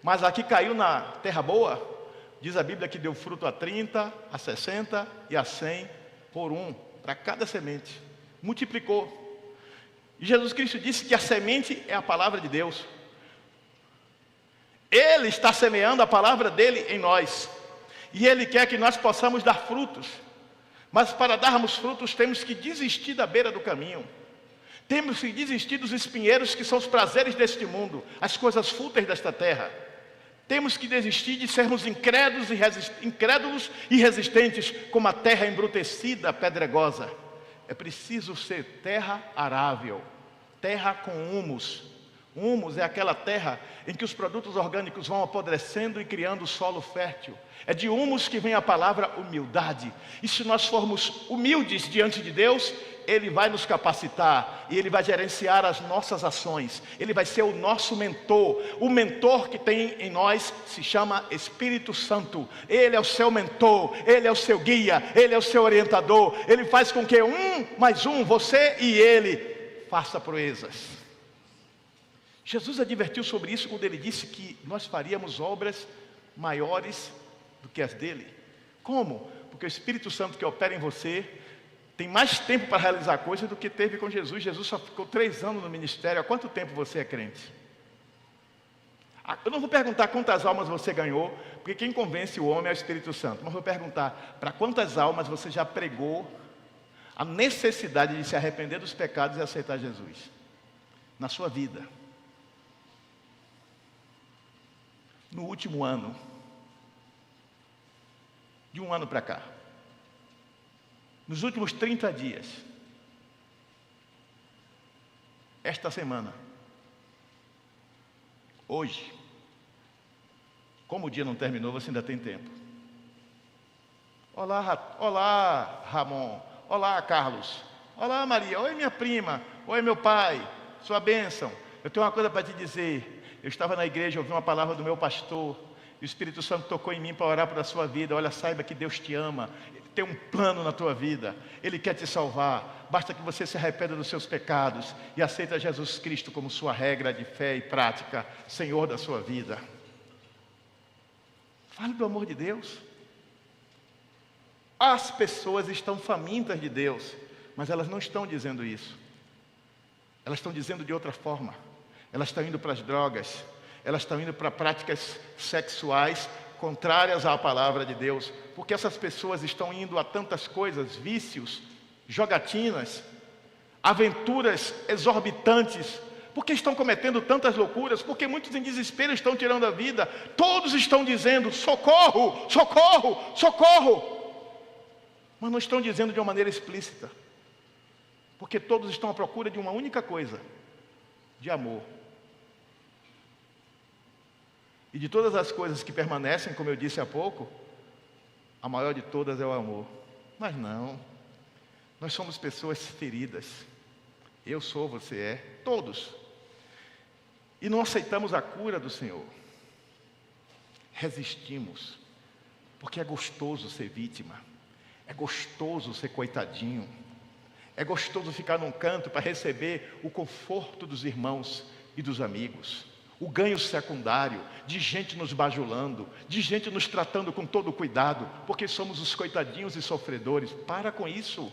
Mas aqui caiu na terra boa, diz a Bíblia que deu fruto a 30, a 60 e a 100 por um, para cada semente. Multiplicou. E Jesus Cristo disse que a semente é a palavra de Deus. Ele está semeando a palavra dele em nós. E ele quer que nós possamos dar frutos. Mas para darmos frutos temos que desistir da beira do caminho. Temos que desistir dos espinheiros que são os prazeres deste mundo, as coisas fúteis desta terra. Temos que desistir de sermos incrédulos e resistentes, como a terra embrutecida, pedregosa. É preciso ser terra arável, terra com humus. Humus é aquela terra em que os produtos orgânicos vão apodrecendo e criando solo fértil. É de humus que vem a palavra humildade. E se nós formos humildes diante de Deus, Ele vai nos capacitar e Ele vai gerenciar as nossas ações. Ele vai ser o nosso mentor. O mentor que tem em nós se chama Espírito Santo. Ele é o seu mentor, Ele é o seu guia, Ele é o seu orientador. Ele faz com que você e Ele faça proezas. Jesus advertiu sobre isso quando Ele disse que nós faríamos obras maiores do que as dele. Como? Porque o Espírito Santo que opera em você tem mais tempo para realizar coisas do que teve com Jesus. Jesus só ficou 3 anos no ministério. Há quanto tempo você é crente? Eu não vou perguntar quantas almas você ganhou, porque quem convence o homem é o Espírito Santo. Mas vou perguntar para quantas almas você já pregou a necessidade de se arrepender dos pecados e aceitar Jesus na sua vida. No último ano, de um ano para cá, nos últimos 30 dias, esta semana, hoje, como o dia não terminou, você ainda tem tempo. Olá Ramon, olá Carlos, olá Maria, oi minha prima, oi meu pai, sua bênção. Eu tenho uma coisa para te dizer. Eu estava na igreja, ouvi uma palavra do meu pastor, e o Espírito Santo tocou em mim para orar pela sua vida. Olha, saiba que Deus te ama, Ele tem um plano na tua vida, Ele quer te salvar. Basta que você se arrependa dos seus pecados e aceita Jesus Cristo como sua regra de fé e prática, Senhor da sua vida. Fale do amor de Deus. As pessoas estão famintas de Deus, mas elas não estão dizendo isso. Elas estão dizendo de outra forma. Elas estão indo para as drogas, elas estão indo para práticas sexuais contrárias à palavra de Deus, porque essas pessoas estão indo a tantas coisas, vícios, jogatinas, aventuras exorbitantes, porque estão cometendo tantas loucuras, porque muitos em desespero estão tirando a vida. Todos estão dizendo socorro, socorro, socorro, mas não estão dizendo de uma maneira explícita, porque todos estão à procura de uma única coisa: de amor. E de todas as coisas que permanecem, como eu disse há pouco, a maior de todas é o amor. Mas não, nós somos pessoas feridas. Eu sou, você é, todos. E não aceitamos a cura do Senhor. Resistimos, porque é gostoso ser vítima, é gostoso ser coitadinho, é gostoso ficar num canto para receber o conforto dos irmãos e dos amigos. O ganho secundário, de gente nos bajulando, de gente nos tratando com todo cuidado, porque somos os coitadinhos e sofredores. Para com isso.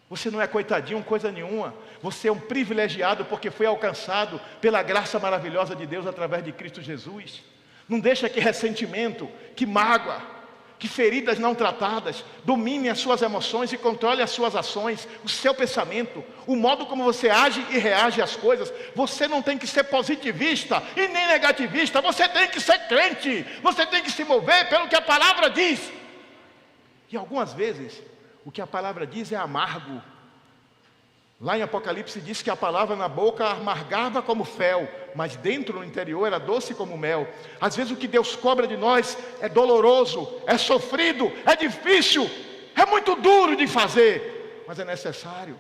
Você não é coitadinho, coisa nenhuma. Você é um privilegiado porque foi alcançado pela graça maravilhosa de Deus através de Cristo Jesus. Não deixa que ressentimento, que mágoa, que feridas não tratadas dominem as suas emoções e controlem as suas ações, o seu pensamento, o modo como você age e reage às coisas. Você não tem que ser positivista e nem negativista, você tem que ser crente, você tem que se mover pelo que a palavra diz. E algumas vezes, o que a palavra diz é amargo. Lá em Apocalipse diz que a palavra na boca amargava como fel, mas dentro, no interior, era doce como mel. Às vezes o que Deus cobra de nós é doloroso, é sofrido, é difícil, é muito duro de fazer, mas é necessário.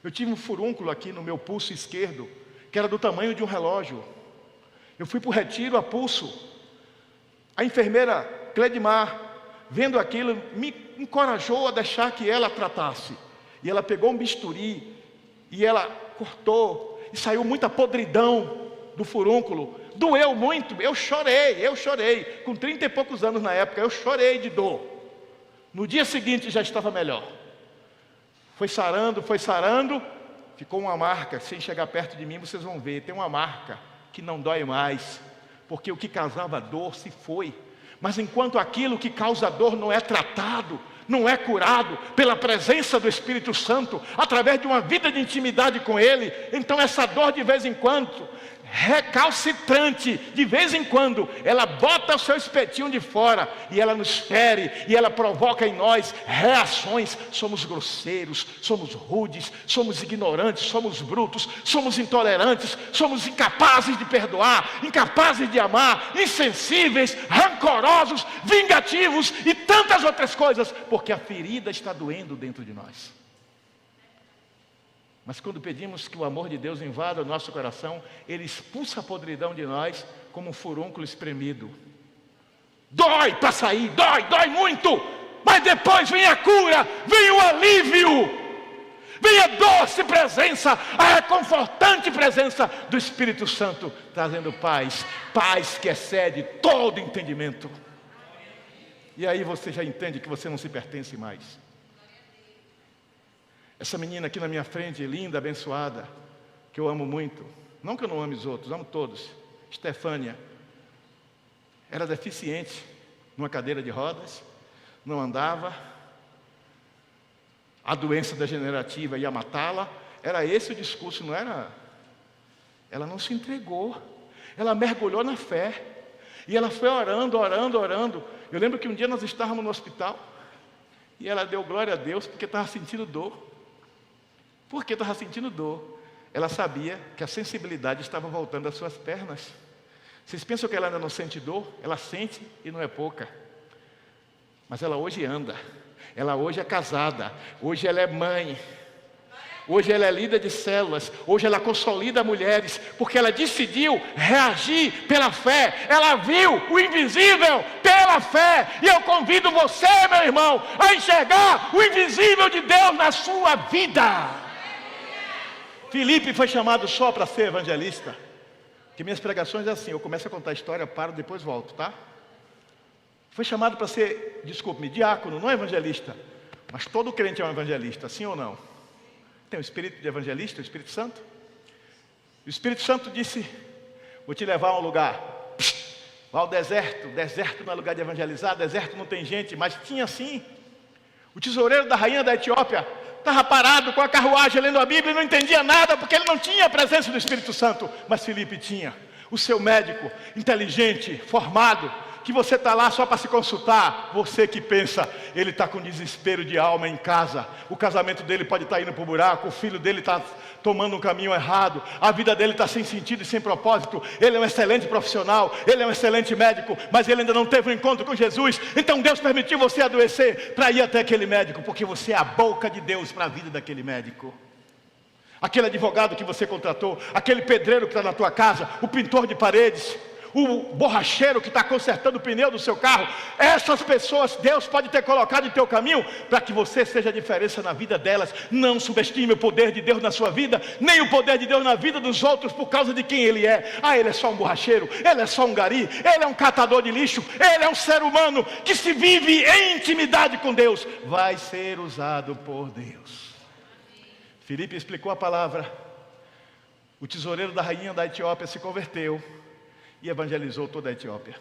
Eu tive um furúnculo aqui no meu pulso esquerdo, que era do tamanho de um relógio. Eu fui para o retiro a pulso. A enfermeira Cledmar, vendo aquilo, me encorajou a deixar que ela tratasse. E ela pegou um bisturi e ela cortou, e saiu muita podridão do furúnculo. Doeu muito, eu chorei, com 30 e poucos anos na época, eu chorei de dor. No dia seguinte já estava melhor. Foi sarando, ficou uma marca. Sem chegar perto de mim vocês vão ver, tem uma marca que não dói mais, porque o que causava dor se foi. Mas enquanto aquilo que causa dor não é tratado, não é curado pela presença do Espírito Santo, através de uma vida de intimidade com Ele, então essa dor de vez em quando, recalcitrante, de vez em quando, ela bota o seu espetinho de fora, e ela nos fere, e ela provoca em nós reações. Somos grosseiros, somos rudes, somos ignorantes, somos brutos, somos intolerantes, somos incapazes de perdoar, incapazes de amar, insensíveis, rancorosos, vingativos e tantas outras coisas, porque a ferida está doendo dentro de nós. Mas quando pedimos que o amor de Deus invada o nosso coração, Ele expulsa a podridão de nós como um furúnculo espremido. Dói para sair, dói muito, mas depois vem a cura, vem o alívio, vem a doce presença, a reconfortante presença do Espírito Santo, trazendo paz que excede todo entendimento. E aí você já entende que você não se pertence mais. Essa menina aqui na minha frente, linda, abençoada, que eu amo muito, não que eu não ame os outros, amo todos, Estefânia, era deficiente, numa cadeira de rodas, não andava, a doença degenerativa ia matá-la, era esse o discurso, não era? Ela não se entregou, ela mergulhou na fé, e ela foi orando. Eu lembro que um dia nós estávamos no hospital, e ela deu glória a Deus, porque estava sentindo dor. Porque estava sentindo dor. Ela sabia que a sensibilidade estava voltando às suas pernas. Vocês pensam que ela ainda não sente dor? Ela sente e não é pouca. Mas ela hoje anda. Ela hoje é casada. Hoje ela é mãe. Hoje ela é líder de células. Hoje ela consolida mulheres. Porque ela decidiu reagir pela fé. Ela viu o invisível pela fé. E eu convido você, meu irmão, a enxergar o invisível de Deus na sua vida. Filipe foi chamado só para ser evangelista. Que minhas pregações é assim, eu começo a contar a história, paro, depois volto, tá? Foi chamado para ser, desculpe-me, diácono, não evangelista. Mas todo crente é um evangelista, sim ou não? Tem o espírito de evangelista, o Espírito Santo. O Espírito Santo disse, vou te levar a um lugar. Vá ao deserto. Deserto não é lugar de evangelizar, deserto não tem gente, mas tinha sim. O tesoureiro da rainha da Etiópia estava parado com a carruagem lendo a Bíblia e não entendia nada, porque ele não tinha a presença do Espírito Santo. Mas Filipe tinha. O seu médico, inteligente, formado, que você está lá só para se consultar. Você que pensa, ele está com desespero de alma em casa. O casamento dele pode estar indo para o buraco, o filho dele está tomando um caminho errado, a vida dele está sem sentido e sem propósito. Ele é um excelente profissional, ele é um excelente médico, mas ele ainda não teve um encontro com Jesus. Então Deus permitiu você adoecer para ir até aquele médico, porque você é a boca de Deus para a vida daquele médico. Aquele advogado que você contratou, aquele pedreiro que está na tua casa, o pintor de paredes, o borracheiro que está consertando o pneu do seu carro. Essas pessoas Deus pode ter colocado em teu caminho para que você seja a diferença na vida delas. Não subestime o poder de Deus na sua vida, nem o poder de Deus na vida dos outros por causa de quem ele é. Ele é só um borracheiro, ele é só um gari, ele é um catador de lixo, ele é um ser humano que se vive em intimidade com Deus, vai ser usado por Deus. Filipe explicou a palavra. O tesoureiro da rainha da Etiópia se converteu e evangelizou toda a Etiópia.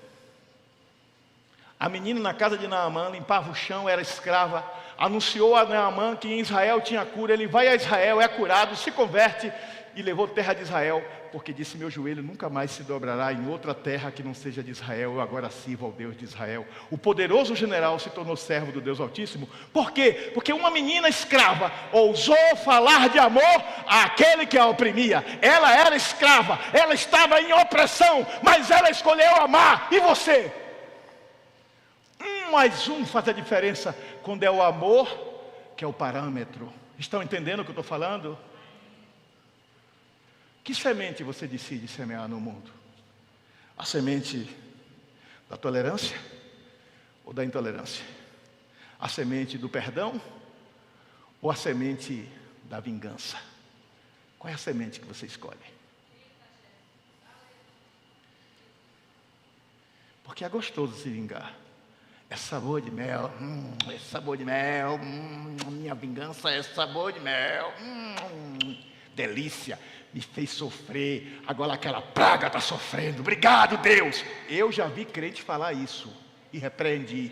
A menina na casa de Naamã limpava o chão, era escrava. Anunciou a Naamã que em Israel tinha cura. Ele vai a Israel, é curado, se converte e levou terra de Israel, porque disse: meu joelho nunca mais se dobrará em outra terra que não seja de Israel. Eu agora sirvo ao Deus de Israel. O poderoso general se tornou servo do Deus Altíssimo. Por quê? Porque uma menina escrava ousou falar de amor àquele que a oprimia. Ela era escrava, ela estava em opressão, mas ela escolheu amar. E você? 1 mais 1 faz a diferença quando é o amor que é o parâmetro. Estão entendendo o que eu estou falando? Que semente você decide semear no mundo? A semente da tolerância ou da intolerância? A semente do perdão ou a semente da vingança? Qual é a semente que você escolhe? Porque é gostoso se vingar. É sabor de mel, é sabor de mel, minha vingança é sabor de mel, delícia, me fez sofrer, agora aquela praga está sofrendo, obrigado Deus. Eu já vi crente falar isso e repreendi.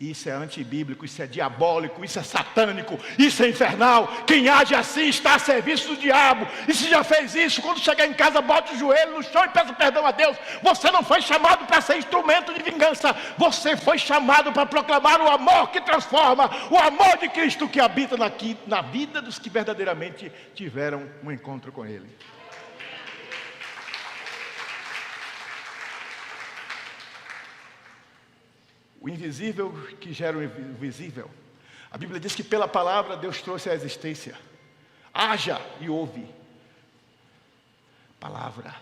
Isso é antibíblico, isso é diabólico, isso é satânico, isso é infernal. Quem age assim está a serviço do diabo. E se já fez isso, quando chegar em casa, bote o joelho no chão e peça perdão a Deus. Você não foi chamado para ser instrumento de vingança. Você foi chamado para proclamar o amor que transforma, o amor de Cristo que habita na vida dos que verdadeiramente tiveram um encontro com Ele. O invisível que gera o visível. A Bíblia diz que pela palavra Deus trouxe a existência. Haja e ouve. Palavra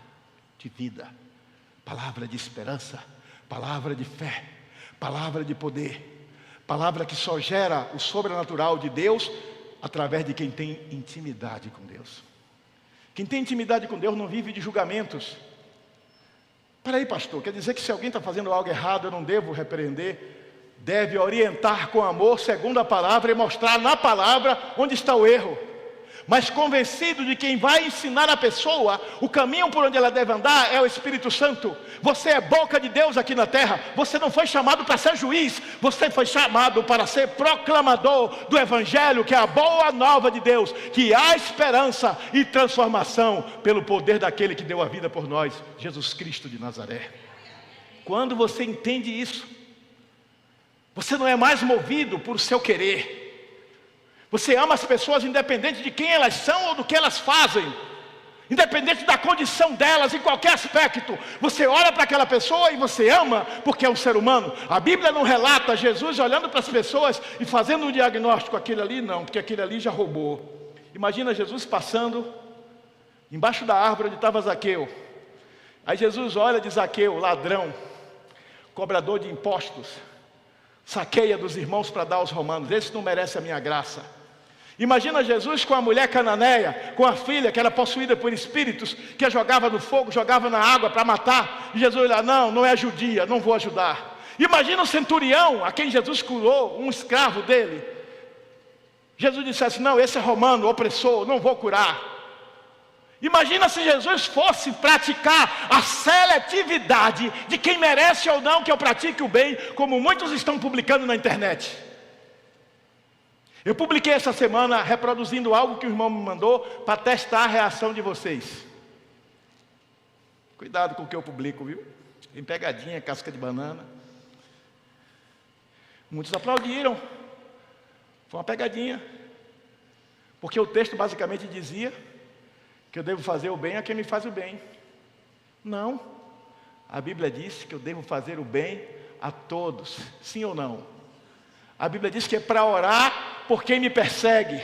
de vida, palavra de esperança, palavra de fé, palavra de poder, palavra que só gera o sobrenatural de Deus através de quem tem intimidade com Deus. Quem tem intimidade com Deus não vive de julgamentos. Peraí, pastor, quer dizer que se alguém está fazendo algo errado, eu não devo repreender? Deve orientar com amor, segundo a palavra, e mostrar na palavra onde está o erro. Mas convencido de quem vai ensinar a pessoa o caminho por onde ela deve andar é o Espírito Santo. Você é boca de Deus aqui na terra. Você não foi chamado para ser juiz. Você foi chamado para ser proclamador do Evangelho, que é a boa nova de Deus, que há esperança e transformação pelo poder daquele que deu a vida por nós, Jesus Cristo de Nazaré. Quando você entende isso, você não é mais movido por seu querer. Você ama as pessoas independente de quem elas são ou do que elas fazem, independente da condição delas, em qualquer aspecto. Você olha para aquela pessoa e você ama porque é um ser humano. A Bíblia não relata Jesus olhando para as pessoas e fazendo um diagnóstico: aquele ali não, porque aquele ali já roubou. Imagina Jesus passando embaixo da árvore onde estava Zaqueu. Aí Jesus olha de Zaqueu, ladrão, cobrador de impostos, saqueia dos irmãos para dar aos romanos. Esse não merece a minha graça. Imagina Jesus com a mulher cananeia, com a filha que era possuída por espíritos, que a jogava no fogo, jogava na água para matar. E Jesus olha: não é judia, não vou ajudar. Imagina o centurião a quem Jesus curou, um escravo dele. Jesus dissesse: não, esse é romano, opressor, não vou curar. Imagina se Jesus fosse praticar a seletividade de quem merece ou não que eu pratique o bem, como muitos estão publicando na internet. Eu publiquei essa semana reproduzindo algo que o irmão me mandou para testar a reação de vocês. Cuidado com o que eu publico, viu? Tem pegadinha, casca de banana. Muitos aplaudiram. Foi uma pegadinha. Porque o texto basicamente dizia que eu devo fazer o bem a quem me faz o bem. Não. A Bíblia diz que eu devo fazer o bem a todos. Sim ou não? A Bíblia diz que é para orar por quem me persegue,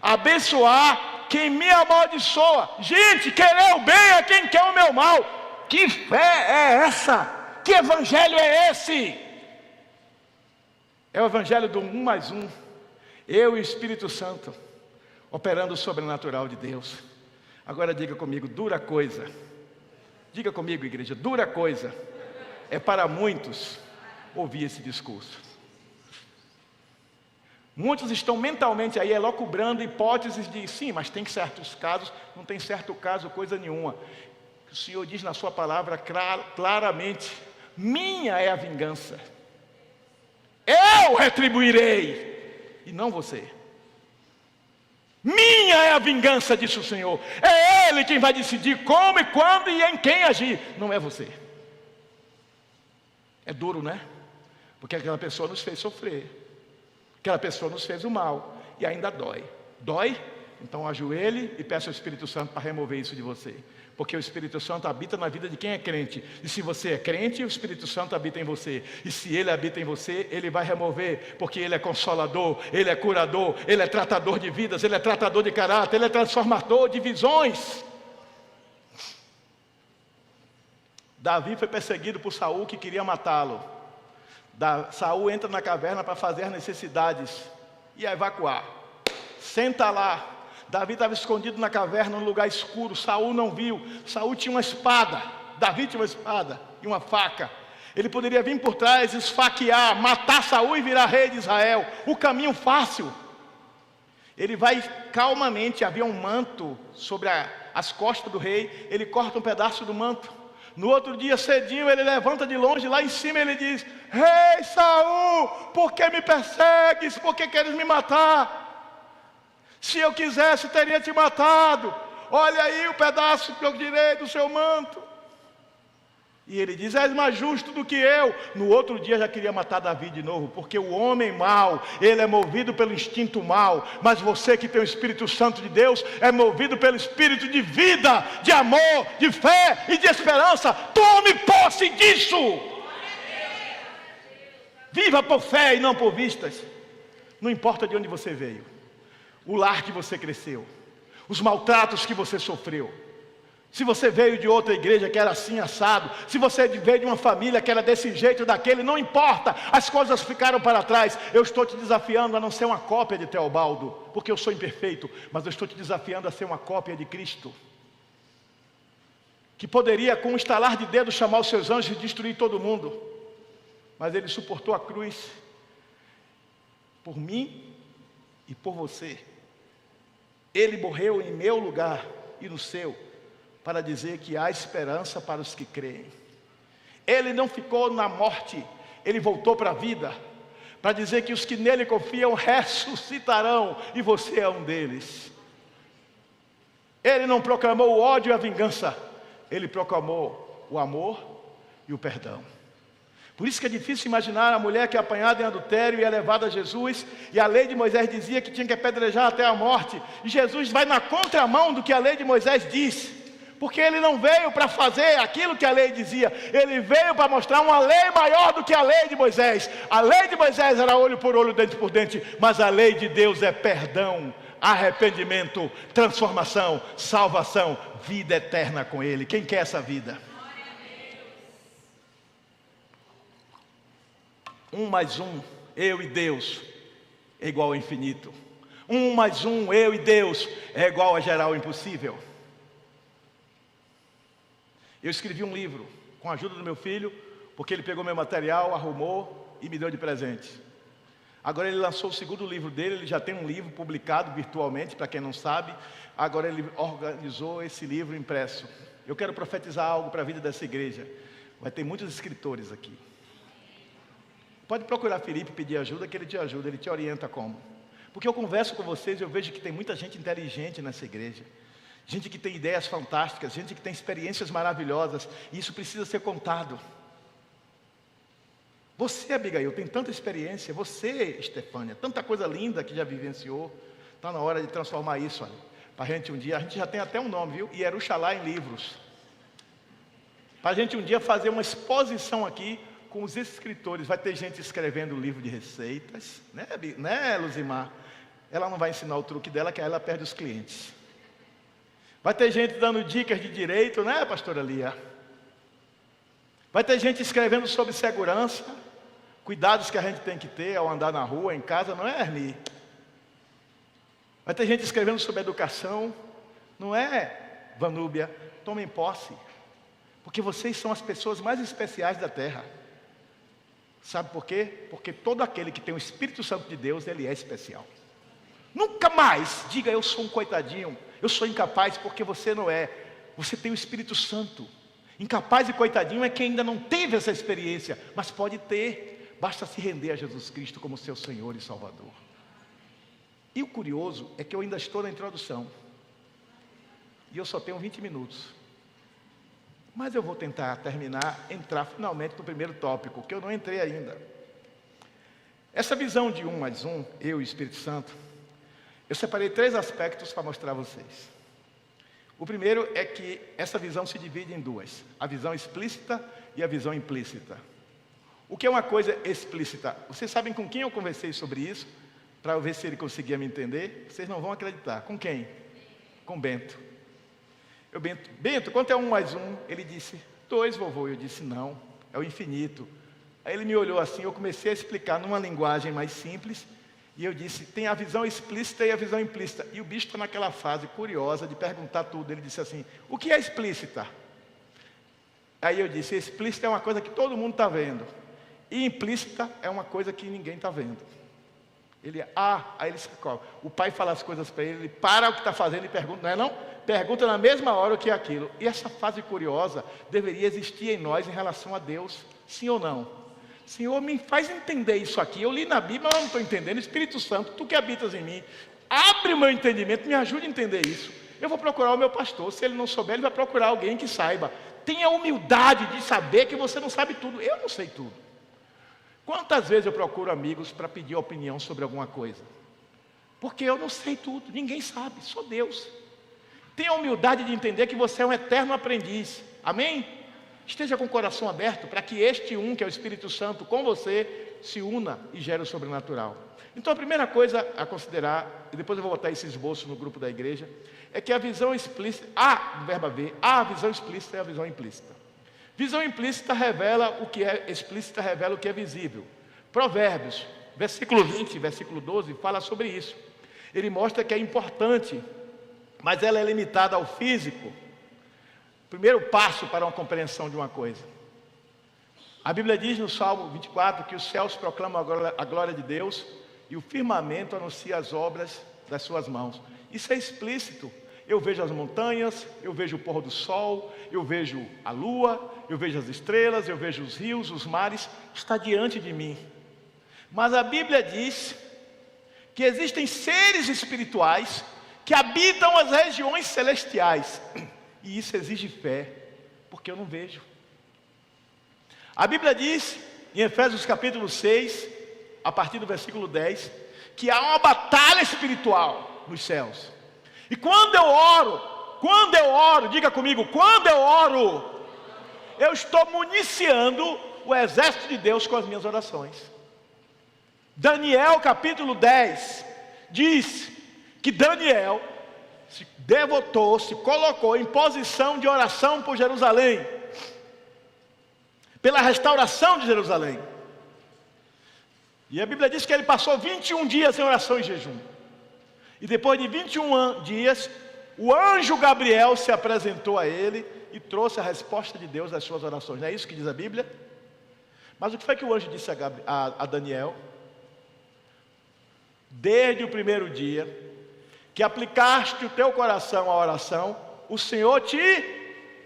abençoar quem me amaldiçoa. Gente, querer o bem a quem quer o meu mal. Que fé é essa? Que evangelho é esse? É o evangelho do 1 mais 1. Eu e o Espírito Santo operando o sobrenatural de Deus. Agora diga comigo: dura coisa. Diga comigo, igreja: dura coisa é para muitos ouvir esse discurso. Muitos estão mentalmente aí elocubrando hipóteses de sim, mas tem certos casos. Não tem certo caso coisa nenhuma. O Senhor diz na sua palavra claramente: minha é a vingança. Eu retribuirei, e não você. Minha é a vingança, disse o Senhor. É Ele quem vai decidir como e quando e em quem agir, não é você. É duro, né? Porque aquela pessoa nos fez sofrer, aquela pessoa nos fez o mal, e ainda dói. Dói? Então ajoelhe e peça ao Espírito Santo para remover isso de você. Porque o Espírito Santo habita na vida de quem é crente. E se você é crente, o Espírito Santo habita em você. E se Ele habita em você, Ele vai remover. Porque Ele é consolador, Ele é curador, Ele é tratador de vidas, Ele é tratador de caráter, Ele é transformador de visões. Davi foi perseguido por Saul, que queria matá-lo. Saul entra na caverna para fazer as necessidades e evacuar. Senta lá. Davi estava escondido na caverna, num lugar escuro. Saul não viu. Saul tinha uma espada. Davi tinha uma espada e uma faca. Ele poderia vir por trás, esfaquear, matar Saul e virar rei de Israel. O caminho fácil. Ele vai calmamente, havia um manto sobre as costas do rei. Ele corta um pedaço do manto. No outro dia cedinho ele levanta de longe, lá em cima ele diz: Rei Saul, por que me persegues? Por que queres me matar? Se eu quisesse, teria te matado. Olha aí o pedaço que eu tirei do seu manto. E ele diz: és mais justo do que eu. No outro dia já queria matar Davi de novo, porque o homem mau, ele é movido pelo instinto mau. Mas você que tem o Espírito Santo de Deus, é movido pelo Espírito de vida, de amor, de fé e de esperança. Tome posse disso. Viva por fé e não por vistas. Não importa de onde você veio, o lar que você cresceu, os maltratos que você sofreu. Se você veio de outra igreja que era assim assado, se você veio de uma família que era desse jeito, daquele, não importa, as coisas ficaram para trás. Eu estou te desafiando a não ser uma cópia de Teobaldo, porque eu sou imperfeito, mas eu estou te desafiando a ser uma cópia de Cristo, que poderia com um estalar de dedo chamar os seus anjos e destruir todo mundo, mas Ele suportou a cruz por mim e por você. Ele morreu em meu lugar e no seu, para dizer que há esperança para os que creem. Ele não ficou na morte, Ele voltou para a vida, para dizer que os que nele confiam ressuscitarão, e você é um deles. Ele não proclamou o ódio e a vingança, Ele proclamou o amor e o perdão. Por isso que é difícil imaginar a mulher que é apanhada em adultério e é levada a Jesus, e a lei de Moisés dizia que tinha que apedrejar até a morte, e Jesus vai na contramão do que a lei de Moisés diz, porque Ele não veio para fazer aquilo que a lei dizia, Ele veio para mostrar uma lei maior do que a lei de Moisés. A lei de Moisés era olho por olho, dente por dente, mas a lei de Deus é perdão, arrependimento, transformação, salvação, vida eterna com Ele. Quem quer essa vida? 1 mais 1, eu e Deus, é igual ao infinito. 1 mais 1, eu e Deus, é igual a gerar o impossível. Eu escrevi um livro, com a ajuda do meu filho, porque ele pegou meu material, arrumou e me deu de presente. Agora ele lançou o segundo livro dele, ele já tem um livro publicado virtualmente, para quem não sabe. Agora ele organizou esse livro impresso. Eu quero profetizar algo para a vida dessa igreja. Vai ter muitos escritores aqui. Pode procurar Felipe, pedir ajuda, que ele te ajuda, ele te orienta como. Porque eu converso com vocês e eu vejo que tem muita gente inteligente nessa igreja. Gente que tem ideias fantásticas, gente que tem experiências maravilhosas. E isso precisa ser contado. Você, Abigail, tem tanta experiência. Você, Estefânia, tanta coisa linda que já vivenciou. Está na hora de transformar isso, olha. Para a gente um dia, a gente já tem até um nome, viu? Ieruxalá em livros. Para a gente um dia fazer uma exposição aqui com os escritores. Vai ter gente escrevendo livro de receitas, né, Luzimar? Ela não vai ensinar o truque dela, que ela perde os clientes. Vai ter gente dando dicas de direito, né, pastora Lia? Vai ter gente escrevendo sobre segurança, cuidados que a gente tem que ter ao andar na rua, em casa, não é, Erni? Vai ter gente escrevendo sobre educação, não é, Vanúbia? Tomem posse, porque vocês são as pessoas mais especiais da terra. Sabe por quê? Porque todo aquele que tem o Espírito Santo de Deus, ele é especial. Nunca mais diga: eu sou um coitadinho, eu sou incapaz, porque você não é. Você tem o Espírito Santo, Incapaz e coitadinho é quem ainda não teve essa experiência, mas pode ter. Basta se render a Jesus Cristo como seu Senhor e Salvador. E o curioso é que eu ainda estou na introdução. E eu só tenho 20 minutos. Mas eu vou tentar terminar, entrar finalmente no primeiro tópico, que eu não entrei ainda. Essa visão de 1 mais 1, eu e o Espírito Santo, eu separei 3 aspectos para mostrar a vocês. O primeiro é que essa visão se divide em 2. A visão explícita e a visão implícita. O que é uma coisa explícita? Vocês sabem com quem eu conversei sobre isso? Para eu ver se ele conseguia me entender. Vocês não vão acreditar. Com quem? Com Bento. Bento, quanto é 1 mais 1? Ele disse, 2, vovô. Eu disse, não, é o infinito. Aí ele me olhou assim, eu comecei a explicar numa linguagem mais simples. E eu disse, tem a visão explícita e a visão implícita. E o bicho está naquela fase curiosa de perguntar tudo. Ele disse assim, o que é explícita? Aí eu disse, explícita é uma coisa que todo mundo está vendo. E implícita é uma coisa que ninguém está vendo. Ele, aí ele se cobre. O pai fala as coisas para ele para o que está fazendo e pergunta, não é não? Pergunta na mesma hora o que é aquilo. E essa fase curiosa deveria existir em nós em relação a Deus, sim ou não? Senhor, me faz entender isso aqui. Eu li na Bíblia, mas eu não estou entendendo. Espírito Santo, tu que habitas em mim, abre o meu entendimento, me ajude a entender isso. Eu vou procurar o meu pastor. Se ele não souber, ele vai procurar alguém que saiba. Tenha a humildade de saber que você não sabe tudo. Eu não sei tudo. Quantas vezes eu procuro amigos para pedir opinião sobre alguma coisa? Porque eu não sei tudo. Ninguém sabe, só Deus. Tenha a humildade de entender que você é um eterno aprendiz. Amém? Esteja com o coração aberto para que este que é o Espírito Santo, com você, se una e gere o sobrenatural. Então a primeira coisa a considerar, e depois eu vou botar esse esboço no grupo da igreja, é que a visão explícita, no verbo haver, a visão explícita e a visão implícita. Visão implícita revela o que é, explícita revela o que é visível. Provérbios, versículo 20, versículo 12, fala sobre isso. Ele mostra que é importante, mas ela é limitada ao físico. Primeiro passo para uma compreensão de uma coisa. A Bíblia diz no Salmo 24 que os céus proclamam a glória de Deus e o firmamento anuncia as obras das suas mãos. Isso é explícito. Eu vejo as montanhas, eu vejo o pôr do sol, eu vejo a lua, eu vejo as estrelas, eu vejo os rios, os mares, está diante de mim. Mas a Bíblia diz que existem seres espirituais que habitam as regiões celestiais. E isso exige fé, porque eu não vejo. A Bíblia diz, em Efésios capítulo 6, a partir do versículo 10, que há uma batalha espiritual nos céus. E quando eu oro, diga comigo, quando eu oro, eu estou municiando o exército de Deus com as minhas orações. Daniel capítulo 10, diz que Daniel se devotou, se colocou em posição de oração por Jerusalém, pela restauração de Jerusalém. E a Bíblia diz que ele passou 21 dias em oração e jejum. E depois de 21 dias, o anjo Gabriel se apresentou a ele e trouxe a resposta de Deus às suas orações. Não é isso que diz a Bíblia? Mas o que foi que o anjo disse a Daniel? Desde o primeiro dia que aplicaste o teu coração à oração, o Senhor te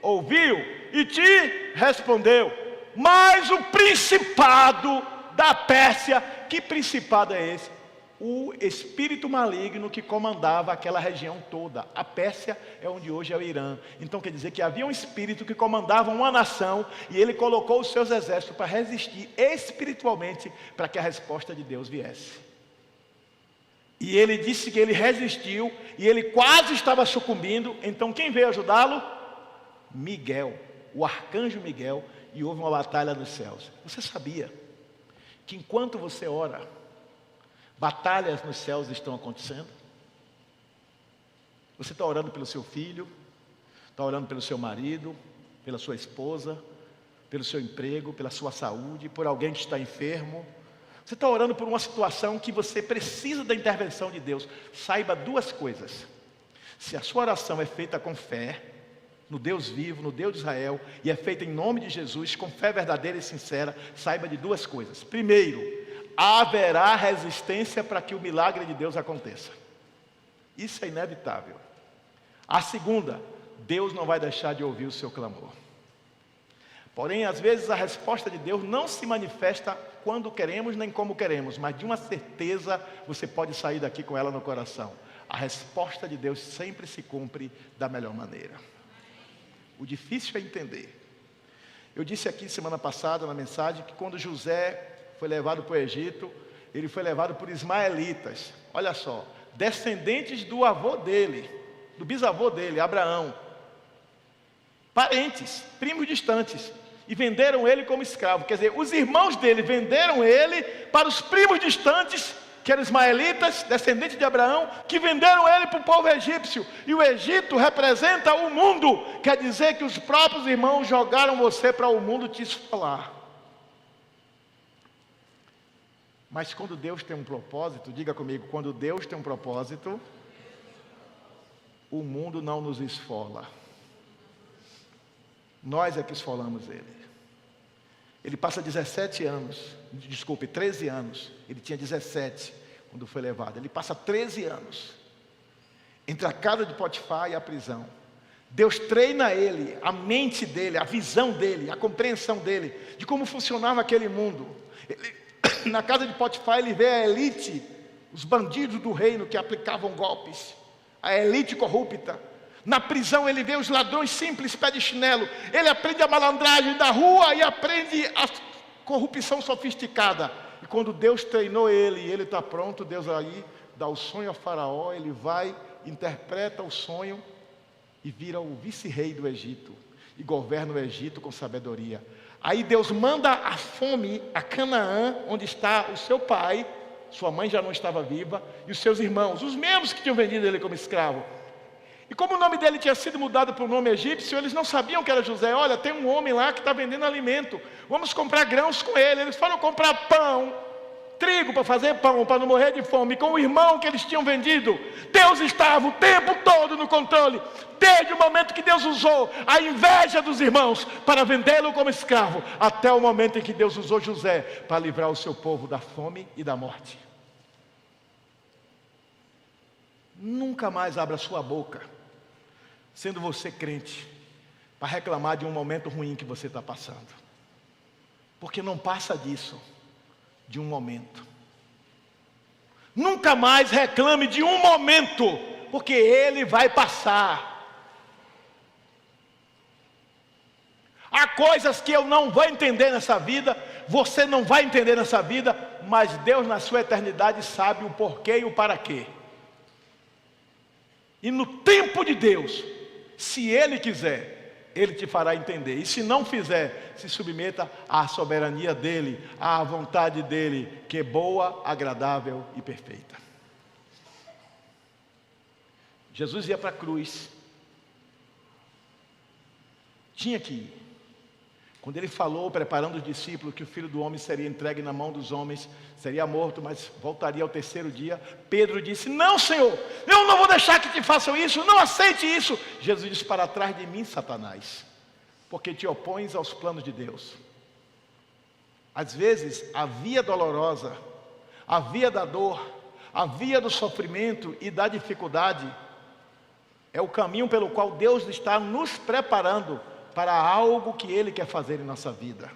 ouviu e te respondeu. Mas o principado da Pérsia, que principado é esse? O espírito maligno que comandava aquela região toda. A Pérsia é onde hoje é o Irã. Então quer dizer que havia um espírito que comandava uma nação e ele colocou os seus exércitos para resistir espiritualmente para que a resposta de Deus viesse. E ele disse que ele resistiu e ele quase estava sucumbindo. Então quem veio ajudá-lo? Miguel, o arcanjo Miguel, e houve uma batalha nos céus. Você sabia que enquanto você ora, batalhas nos céus estão acontecendo? Você está orando pelo seu filho, está orando pelo seu marido, pela sua esposa, pelo seu emprego, pela sua saúde, por alguém que está enfermo. Você está orando por uma situação que você precisa da intervenção de Deus. Saiba duas coisas. Se a sua oração é feita com fé, no Deus vivo, no Deus de Israel, e é feita em nome de Jesus, com fé verdadeira e sincera, saiba de duas coisas. Primeiro, haverá resistência para que o milagre de Deus aconteça. Isso é inevitável. A segunda, Deus não vai deixar de ouvir o seu clamor. Porém, às vezes a resposta de Deus não se manifesta quando queremos nem como queremos, mas de uma certeza você pode sair daqui com ela no coração. A resposta de Deus sempre se cumpre da melhor maneira. O difícil é entender. Eu disse aqui semana passada na mensagem que quando José foi levado para o Egito, ele foi levado por ismaelitas. Olha só, descendentes do avô dele, do bisavô dele, Abraão. Parentes, primos distantes. E venderam ele como escravo. Quer dizer, os irmãos dele venderam ele para os primos distantes, que eram ismaelitas, descendentes de Abraão, que venderam ele para o povo egípcio. E o Egito representa o mundo. Quer dizer que os próprios irmãos jogaram você para o mundo te esfolar. Mas quando Deus tem um propósito, diga comigo, quando Deus tem um propósito, o mundo não nos esfola. Nós é que esfolamos ele. Ele passa 13 anos. Ele tinha 17 quando foi levado. Ele passa 13 anos entre a casa de Potifar e a prisão. Deus treina ele, a mente dele, a visão dele, a compreensão dele, de como funcionava aquele mundo. Na casa de Potifar ele vê a elite, os bandidos do reino que aplicavam golpes, a elite corrupta. Na prisão ele vê os ladrões simples, pé de chinelo. Ele aprende a malandragem da rua e aprende a corrupção sofisticada. E quando Deus treinou ele e ele está pronto, Deus aí dá o sonho a Faraó. Ele vai, interpreta o sonho e vira o vice-rei do Egito. E governa o Egito com sabedoria. Aí Deus manda a fome a Canaã, onde está o seu pai. Sua mãe já não estava viva. E os seus irmãos, os mesmos que tinham vendido ele como escravo. E como o nome dele tinha sido mudado para o nome egípcio, eles não sabiam que era José. Olha, tem um homem lá que está vendendo alimento. Vamos comprar grãos com ele. Eles foram comprar pão, trigo para fazer pão, para não morrer de fome. Com o irmão que eles tinham vendido, Deus estava o tempo todo no controle. Desde o momento que Deus usou a inveja dos irmãos para vendê-lo como escravo, até o momento em que Deus usou José para livrar o seu povo da fome e da morte. Nunca mais abra sua boca, sendo você crente, para reclamar de um momento ruim que você está passando. Porque não passa disso, de um momento. Nunca mais reclame de um momento, porque ele vai passar. Há coisas que eu não vou entender nessa vida, você não vai entender nessa vida, mas Deus na sua eternidade sabe o porquê e o para quê. E no tempo de Deus, se Ele quiser, Ele te fará entender. E se não fizer, se submeta à soberania dEle, à vontade dEle, que é boa, agradável e perfeita. Jesus ia para a cruz. Tinha que ir. Quando Ele falou, preparando os discípulos, que o Filho do Homem seria entregue na mão dos homens, seria morto, mas voltaria ao terceiro dia, Pedro disse: não, Senhor, eu não vou deixar que te façam isso, não aceite isso. Jesus disse: para trás de mim, Satanás, porque te opões aos planos de Deus. Às vezes, a via dolorosa, a via da dor, a via do sofrimento e da dificuldade, é o caminho pelo qual Deus está nos preparando para algo que Ele quer fazer em nossa vida.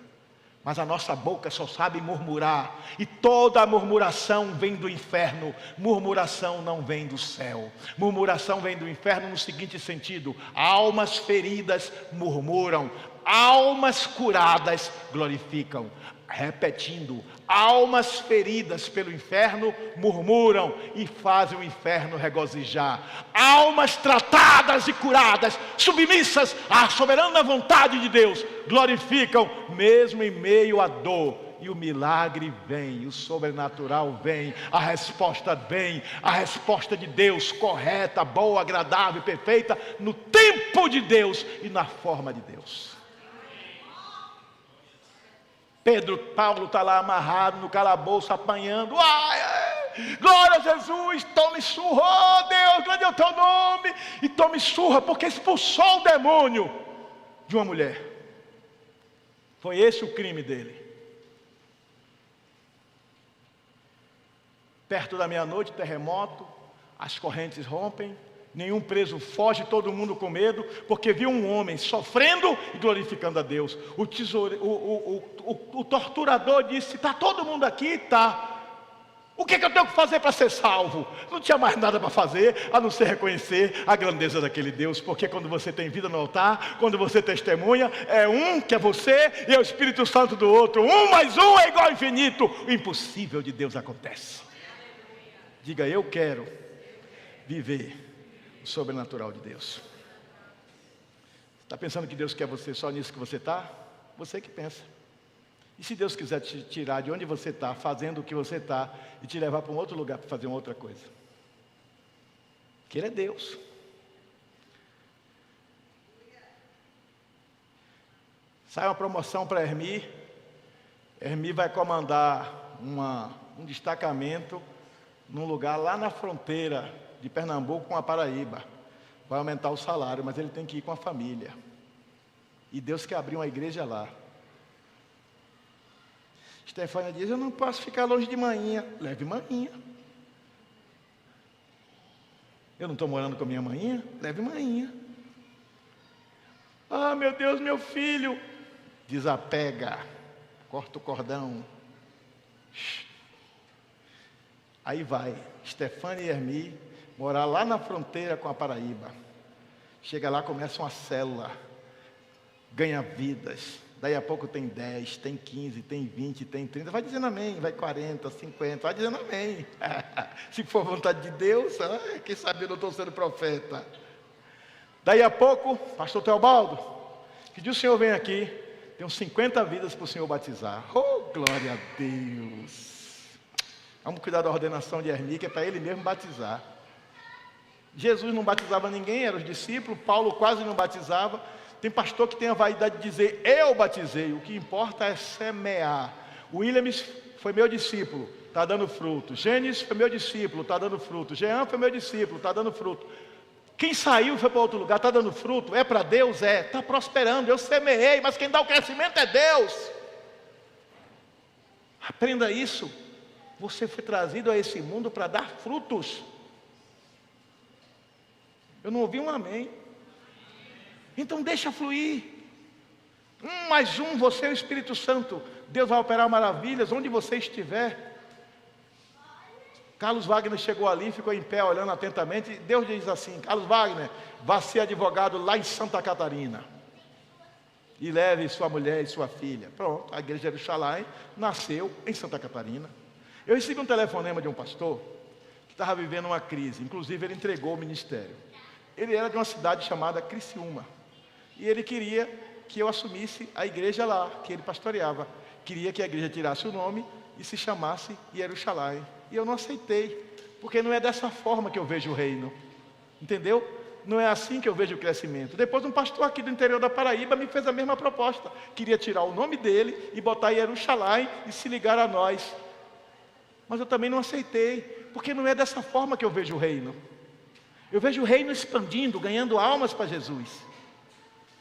Mas a nossa boca só sabe murmurar, e toda murmuração vem do inferno, murmuração não vem do céu. Murmuração vem do inferno no seguinte sentido: almas feridas murmuram, almas curadas glorificam. Repetindo, almas feridas pelo inferno murmuram e fazem o inferno regozijar. Almas tratadas e curadas, submissas à soberana vontade de Deus, glorificam mesmo em meio à dor. E o milagre vem, o sobrenatural vem, a resposta vem, a resposta de Deus correta, boa, agradável e perfeita, no tempo de Deus e na forma de Deus. Paulo está lá amarrado no calabouço, apanhando. Glória a Jesus, tome surra, oh Deus, grande é o teu nome. E tome surra, porque expulsou o demônio de uma mulher. Foi esse o crime dele. Perto da meia-noite, terremoto, as correntes rompem, Nenhum preso foge, todo mundo com medo, porque viu um homem sofrendo e glorificando a Deus. O torturador disse: está todo mundo aqui? Está. O que eu tenho que fazer para ser salvo? Não tinha mais nada para fazer, a não ser reconhecer a grandeza daquele Deus. Porque quando você tem vida no altar, quando você testemunha, é um que é você e é o Espírito Santo do outro. 1 mais 1 é igual ao infinito. O impossível de Deus acontece. Diga: eu quero viver o sobrenatural de Deus. Está pensando que Deus quer você só nisso que você está? Você que pensa. E se Deus quiser te tirar de onde você está, fazendo o que você está, e te levar para um outro lugar para fazer uma outra coisa? Que Ele é Deus. Sai uma promoção para Hermi. Hermi vai comandar um destacamento num lugar lá na fronteira de Pernambuco com a Paraíba. Vai aumentar o salário, mas ele tem que ir com a família. E Deus quer abrir uma igreja lá. Stefânia diz: eu não posso ficar longe de manhinha. Leve manhinha. Eu não estou morando com a minha manhinha? Leve manhinha. Ah, meu Deus, meu filho. Desapega. Corta o cordão. Aí vai Stefânia e Hermi morar lá na fronteira com a Paraíba. Chega lá, começa uma célula. Ganha vidas. Daí a pouco tem 10, tem 15, tem 20, tem 30. Vai dizendo amém, vai 40, 50, vai dizendo amém. Se for vontade de Deus, quem sabe eu não estou sendo profeta. Daí a pouco, pastor Teobaldo, que dia o senhor vem aqui, tem uns 50 vidas para o senhor batizar. Oh, glória a Deus. Vamos cuidar da ordenação de Hermi, que é para ele mesmo batizar. Jesus não batizava ninguém, eram os discípulos. Paulo quase não batizava. Tem pastor que tem a vaidade de dizer: eu batizei. O que importa é semear. Williams foi meu discípulo, está dando fruto. Gênesis foi meu discípulo, está dando fruto. Jean foi meu discípulo, está dando fruto. Quem saiu e foi para outro lugar, está dando fruto. É para Deus? É. Está prosperando. Eu semeei, mas quem dá o crescimento é Deus. Aprenda isso. Você foi trazido a esse mundo para dar frutos. Eu não ouvi um amém. Então deixa fluir. 1 mais 1, você é o Espírito Santo. Deus vai operar maravilhas onde você estiver. Carlos Wagner chegou ali, ficou em pé olhando atentamente. Deus diz assim: Carlos Wagner, vá ser advogado lá em Santa Catarina. E leve sua mulher e sua filha. Pronto, a igreja de Jerusalém nasceu em Santa Catarina. Eu recebi um telefonema de um pastor que estava vivendo uma crise. Inclusive ele entregou o ministério. Ele era de uma cidade chamada Criciúma. E ele queria que eu assumisse a igreja lá, que ele pastoreava. Queria que a igreja tirasse o nome e se chamasse Jerusalém. E eu não aceitei, porque não é dessa forma que eu vejo o reino. Entendeu? Não é assim que eu vejo o crescimento. Depois um pastor aqui do interior da Paraíba me fez a mesma proposta. Queria tirar o nome dele e botar Jerusalém e se ligar a nós. Mas eu também não aceitei, porque não é dessa forma que eu vejo o reino. Eu vejo o reino expandindo, ganhando almas para Jesus.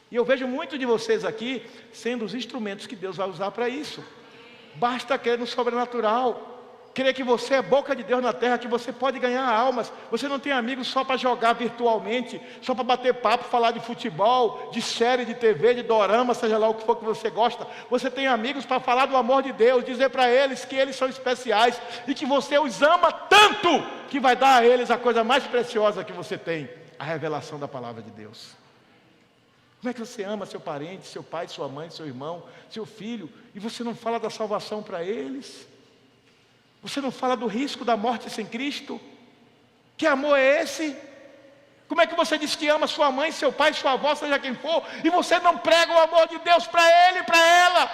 E eu vejo muitos de vocês aqui sendo os instrumentos que Deus vai usar para isso. Basta crer no sobrenatural. Crer que você é boca de Deus na terra, que você pode ganhar almas. Você não tem amigos só para jogar virtualmente, só para bater papo, falar de futebol, de série, de TV, de dorama, seja lá o que for que você gosta. Você tem amigos para falar do amor de Deus, dizer para eles que eles são especiais e que você os ama tanto que vai dar a eles a coisa mais preciosa que você tem, a revelação da palavra de Deus. Como é que você ama seu parente, seu pai, sua mãe, seu irmão, seu filho, e você não fala da salvação para eles? Você não fala do risco da morte sem Cristo? Que amor é esse? Como é que você diz que ama sua mãe, seu pai, sua avó, seja quem for, e você não prega o amor de Deus para ele e para ela?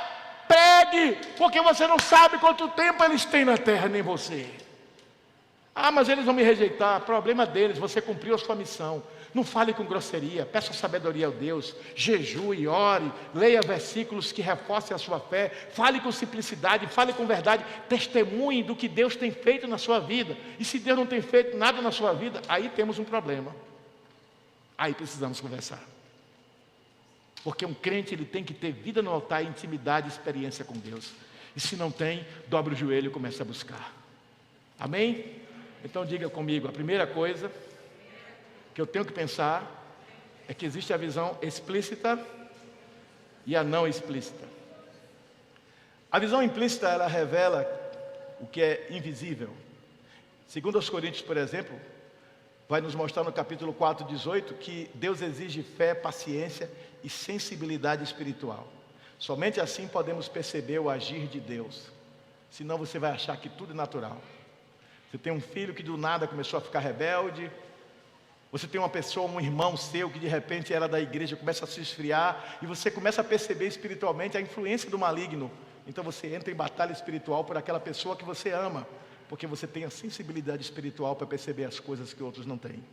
Pregue, porque você não sabe quanto tempo eles têm na terra, nem você. Ah, mas eles vão me rejeitar. Problema deles, você cumpriu a sua missão. Não fale com grosseria, peça sabedoria a Deus, jejue, ore, leia versículos que reforcem a sua fé, fale com simplicidade, fale com verdade, testemunhe do que Deus tem feito na sua vida. E se Deus não tem feito nada na sua vida, aí temos um problema. Aí precisamos conversar. Porque um crente ele tem que ter vida no altar, intimidade e experiência com Deus. E se não tem, dobre o joelho e comece a buscar. Amém? Então diga comigo, a primeira coisa que eu tenho que pensar é que existe a visão explícita e a não explícita. A visão implícita, ela revela o que é invisível. Segundo aos Coríntios, por exemplo, vai nos mostrar no capítulo 4, 18, que Deus exige fé, paciência e sensibilidade espiritual. Somente assim podemos perceber o agir de Deus. Senão você vai achar que tudo é natural. Você tem um filho que do nada começou a ficar rebelde. Você tem uma pessoa, um irmão seu que de repente era da igreja, começa a se esfriar. E você começa a perceber espiritualmente a influência do maligno. Então você entra em batalha espiritual por aquela pessoa que você ama. Porque você tem a sensibilidade espiritual para perceber as coisas que outros não têm.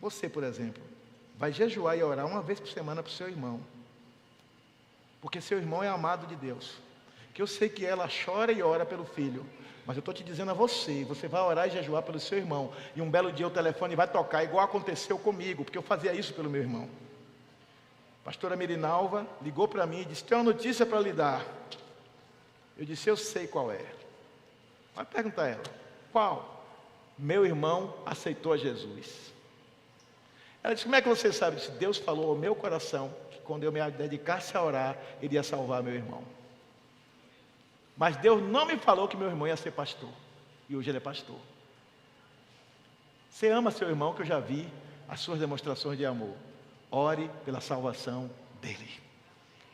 Você, por exemplo, vai jejuar e orar uma vez por semana para o seu irmão. Porque seu irmão é amado de Deus. Que eu sei que ela chora e ora pelo filho. Mas eu estou te dizendo a você, você vai orar e jejuar pelo seu irmão. E um belo dia o telefone vai tocar, igual aconteceu comigo, porque eu fazia isso pelo meu irmão. A pastora Mirinalva ligou para mim e disse, tem uma notícia para lhe dar. Eu disse, eu sei qual é. Vai perguntar a ela, qual? Meu irmão aceitou a Jesus. Ela disse, como é que você sabe? Eu disse, Deus falou ao meu coração que quando eu me dedicasse a orar, Ele ia salvar meu irmão. Mas Deus não me falou que meu irmão ia ser pastor. E hoje ele é pastor. Você ama seu irmão, que eu já vi as suas demonstrações de amor. Ore pela salvação dele.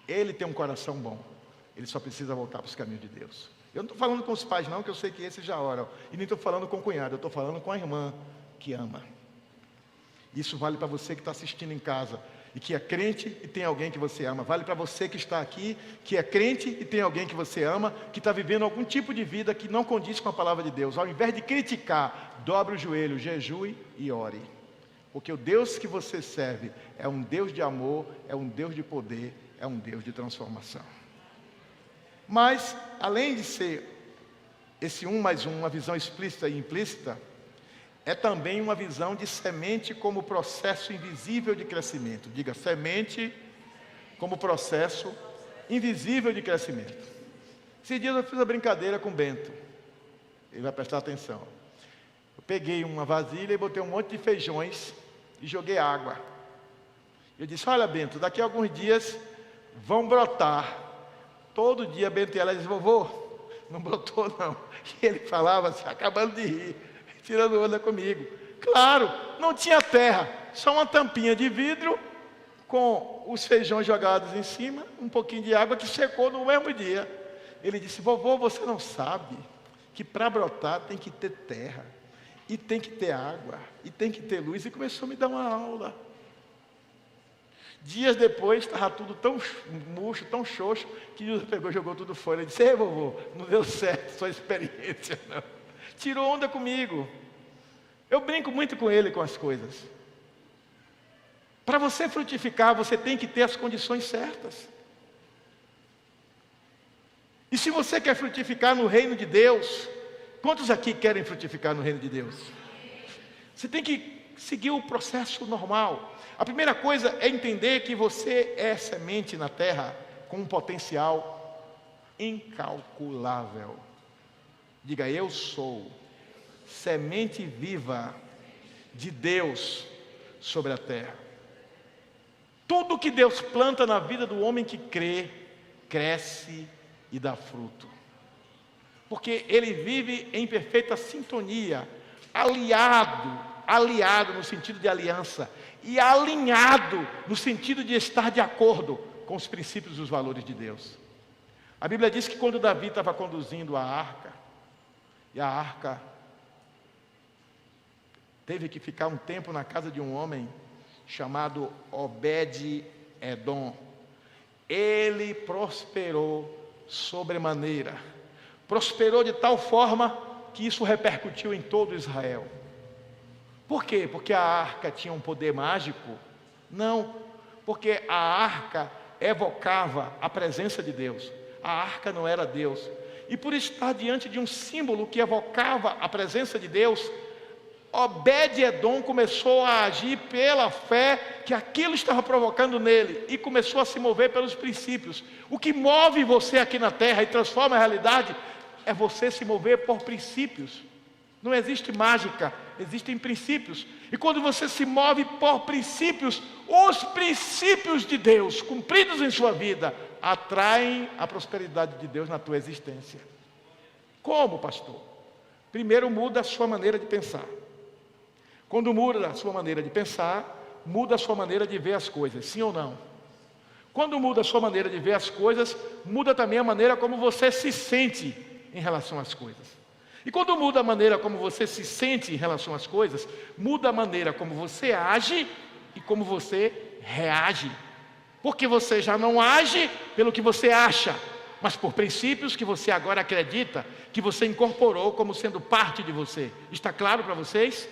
Ele tem um coração bom. Ele só precisa voltar para os caminhos de Deus. Eu não estou falando com os pais não, que eu sei que esses já oram. E nem estou falando com o cunhado, eu estou falando com a irmã que ama. Isso vale para você que está assistindo em casa e que é crente e tem alguém que você ama. Vale para você que está aqui, que é crente e tem alguém que você ama, que está vivendo algum tipo de vida que não condiz com a palavra de Deus. Ao invés de criticar, dobre o joelho, jejue e ore. Porque o Deus que você serve é um Deus de amor, é um Deus de poder, é um Deus de transformação. Mas, além de ser esse 1 mais 1, uma visão explícita e implícita, é também uma visão de semente como processo invisível de crescimento. Diga, semente como processo invisível de crescimento. Esses dias eu fiz uma brincadeira com o Bento. Ele vai prestar atenção. Eu peguei uma vasilha e botei um monte de feijões e joguei água. Eu disse, olha Bento, daqui a alguns dias vão brotar. Todo dia Bento ia lá e disse, vovô, não brotou não. E ele falava assim, acabando de rir, tirando onda comigo. Claro, não tinha terra, só uma tampinha de vidro com os feijões jogados em cima, um pouquinho de água que secou no mesmo dia. Ele disse, vovô, você não sabe que para brotar tem que ter terra, e tem que ter água, e tem que ter luz. E começou a me dar uma aula. Dias depois, estava tudo tão murcho, tão xoxo, que Jesus pegou e jogou tudo fora. Ele disse, ei vovô, não deu certo sua experiência não. Tirou onda comigo. Eu brinco muito com ele, com as coisas. Para você frutificar, você tem que ter as condições certas. E se você quer frutificar no reino de Deus, quantos aqui querem frutificar no reino de Deus? Você tem que seguir o processo normal. A primeira coisa é entender que você é semente na terra com um potencial incalculável. Diga, eu sou semente viva de Deus sobre a terra. Tudo que Deus planta na vida do homem que crê, cresce e dá fruto. Porque ele vive em perfeita sintonia, aliado no sentido de aliança, e alinhado no sentido de estar de acordo com os princípios e os valores de Deus. A Bíblia diz que quando Davi estava conduzindo a arca, e a arca teve que ficar um tempo na casa de um homem chamado Obed-Edom, ele prosperou sobremaneira. Prosperou de tal forma que isso repercutiu em todo Israel. Por quê? Porque a arca tinha um poder mágico? Não, porque a arca evocava a presença de Deus. A arca não era Deus. E por estar diante de um símbolo que evocava a presença de Deus, Obed-Edom começou a agir pela fé que aquilo estava provocando nele e começou a se mover pelos princípios. O que move você aqui na terra e transforma a realidade é você se mover por princípios. Não existe mágica, existem princípios. E quando você se move por princípios, os princípios de Deus, cumpridos em sua vida, atraem a prosperidade de Deus na tua existência. Como, pastor? Primeiro muda a sua maneira de pensar. Quando muda a sua maneira de pensar, muda a sua maneira de ver as coisas, sim ou não? Quando muda a sua maneira de ver as coisas, muda também a maneira como você se sente em relação às coisas. E quando muda a maneira como você se sente em relação às coisas, muda a maneira como você age e como você reage. Porque você já não age pelo que você acha, mas por princípios que você agora acredita, que você incorporou como sendo parte de você. Está claro para vocês?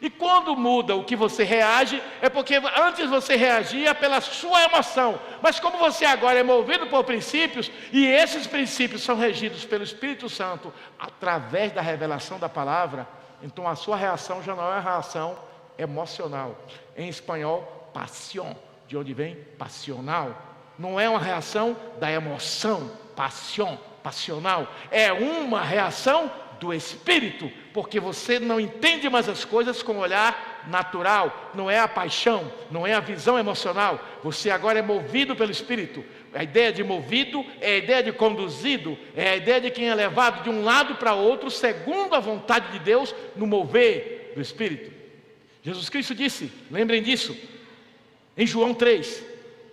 E quando muda o que você reage, é porque antes você reagia pela sua emoção. Mas como você agora é movido por princípios, e esses princípios são regidos pelo Espírito Santo, através da revelação da palavra, então a sua reação já não é uma reação emocional. Em espanhol, pasión, de onde vem passional. Não é uma reação da emoção, pasión, passional. É uma reação do Espírito, porque você não entende mais as coisas com olhar natural, não é a paixão, não é a visão emocional, você agora é movido pelo Espírito. A ideia de movido é a ideia de conduzido, é a ideia de quem é levado de um lado para outro, segundo a vontade de Deus, no mover do Espírito. Jesus Cristo disse, lembrem disso, em João 3,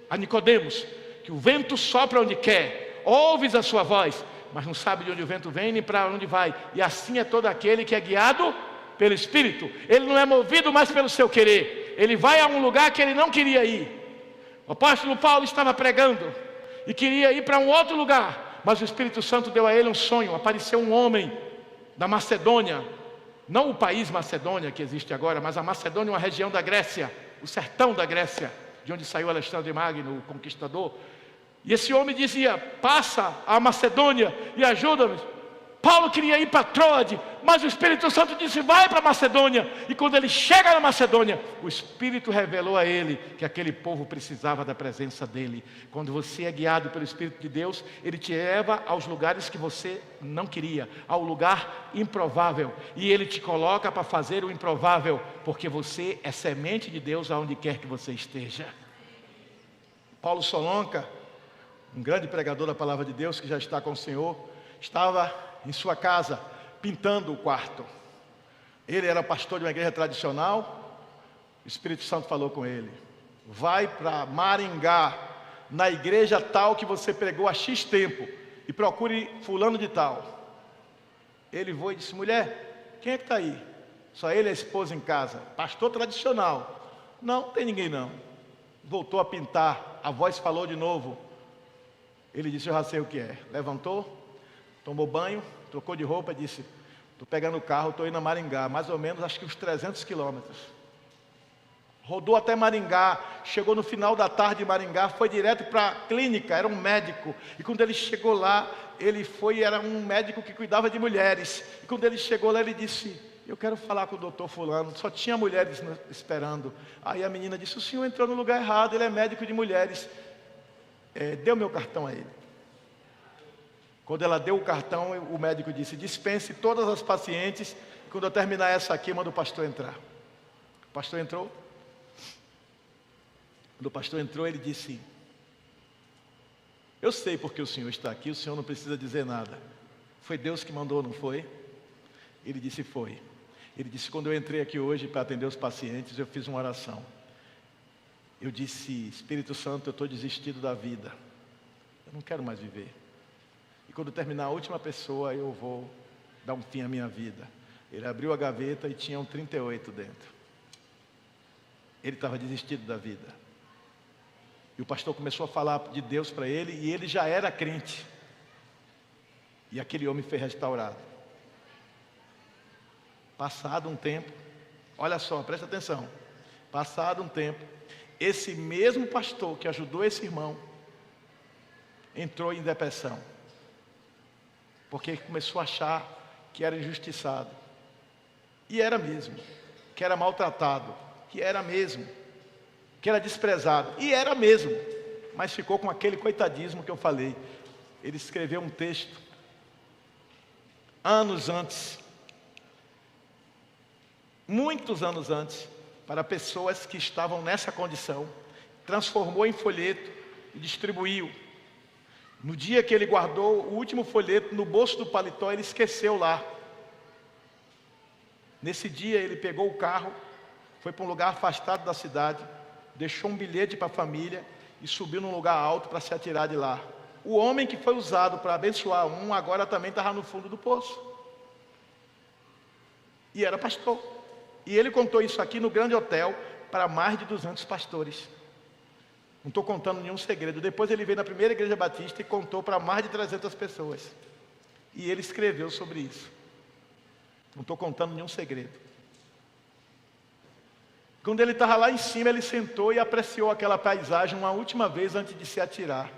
a Nicodemos, que o vento sopra onde quer, ouves a sua voz, mas não sabe de onde o vento vem nem para onde vai. E assim é todo aquele que é guiado pelo Espírito. Ele não é movido mais pelo seu querer. Ele vai a um lugar que ele não queria ir. O apóstolo Paulo estava pregando e queria ir para um outro lugar, mas o Espírito Santo deu a ele um sonho. Apareceu um homem da Macedônia, não o país Macedônia que existe agora, mas a Macedônia, uma região da Grécia, o sertão da Grécia, de onde saiu Alexandre Magno, o conquistador. E esse homem dizia, passa a Macedônia e ajuda-me. Paulo queria ir para Troade, mas o Espírito Santo disse, vai para a Macedônia. E quando ele chega na Macedônia, o Espírito revelou a ele que aquele povo precisava da presença dele. Quando você é guiado pelo Espírito de Deus, ele te leva aos lugares que você não queria, ao lugar improvável. E ele te coloca para fazer o improvável, porque você é semente de Deus aonde quer que você esteja. Paulo Solonca, um grande pregador da palavra de Deus que já está com o Senhor, estava em sua casa pintando o quarto. Ele era pastor de uma igreja tradicional. O Espírito Santo falou com ele, vai para Maringá, na igreja tal que você pregou há X tempo, e procure fulano de tal. Ele foi e disse, mulher, quem é que está aí? Só ele e a esposa em casa. Pastor tradicional. Não tem ninguém não. Voltou a pintar, a voz falou de novo. Ele disse, eu já sei o que é. Levantou, tomou banho, trocou de roupa e disse, estou pegando o carro, estou indo a Maringá, mais ou menos, acho que uns 300 quilômetros. Rodou até Maringá, chegou no final da tarde em Maringá, foi direto para a clínica, era um médico. E quando ele chegou lá, era um médico que cuidava de mulheres. E quando ele chegou lá, ele disse, eu quero falar com o doutor fulano, só tinha mulheres esperando. Aí a menina disse, o senhor entrou no lugar errado, ele é médico de mulheres. Deu meu cartão a ele. Quando ela deu o cartão, o médico disse, dispense todas as pacientes, quando eu terminar essa aqui, manda o pastor entrar. O pastor entrou. Quando o pastor entrou, ele disse, eu sei porque o senhor está aqui, o senhor não precisa dizer nada. Foi Deus que mandou, não foi? Ele disse, foi. Ele disse, quando eu entrei aqui hoje para atender os pacientes, eu fiz uma oração. Eu disse, Espírito Santo, eu estou desistido da vida. Eu não quero mais viver. E quando terminar a última pessoa, eu vou dar um fim à minha vida. Ele abriu a gaveta e tinha um 38 dentro. Ele estava desistido da vida. E o pastor começou a falar de Deus para ele, e ele já era crente. E aquele homem foi restaurado. Passado um tempo, olha só, presta atenção. Passado um tempo, esse mesmo pastor que ajudou esse irmão, entrou em depressão. Porque começou a achar que era injustiçado. E era mesmo. Que era maltratado. Que era mesmo. Que era desprezado. E era mesmo. Mas ficou com aquele coitadismo que eu falei. Ele escreveu um texto anos antes muitos anos antes, para pessoas que estavam nessa condição, transformou em folheto e distribuiu. No dia que ele guardou o último folheto no bolso do paletó, ele esqueceu lá. Nesse dia ele pegou o carro, foi para um lugar afastado da cidade, deixou um bilhete para a família e subiu num lugar alto para se atirar de lá. O homem que foi usado para abençoar um, agora também estava no fundo do poço. E era pastor. E ele contou isso aqui no grande hotel para mais de 200 pastores. Não estou contando nenhum segredo. Depois ele veio na primeira igreja batista e contou para mais de 300 pessoas. E ele escreveu sobre isso. Não estou contando nenhum segredo. Quando ele estava lá em cima, ele sentou e apreciou aquela paisagem uma última vez antes de se atirar.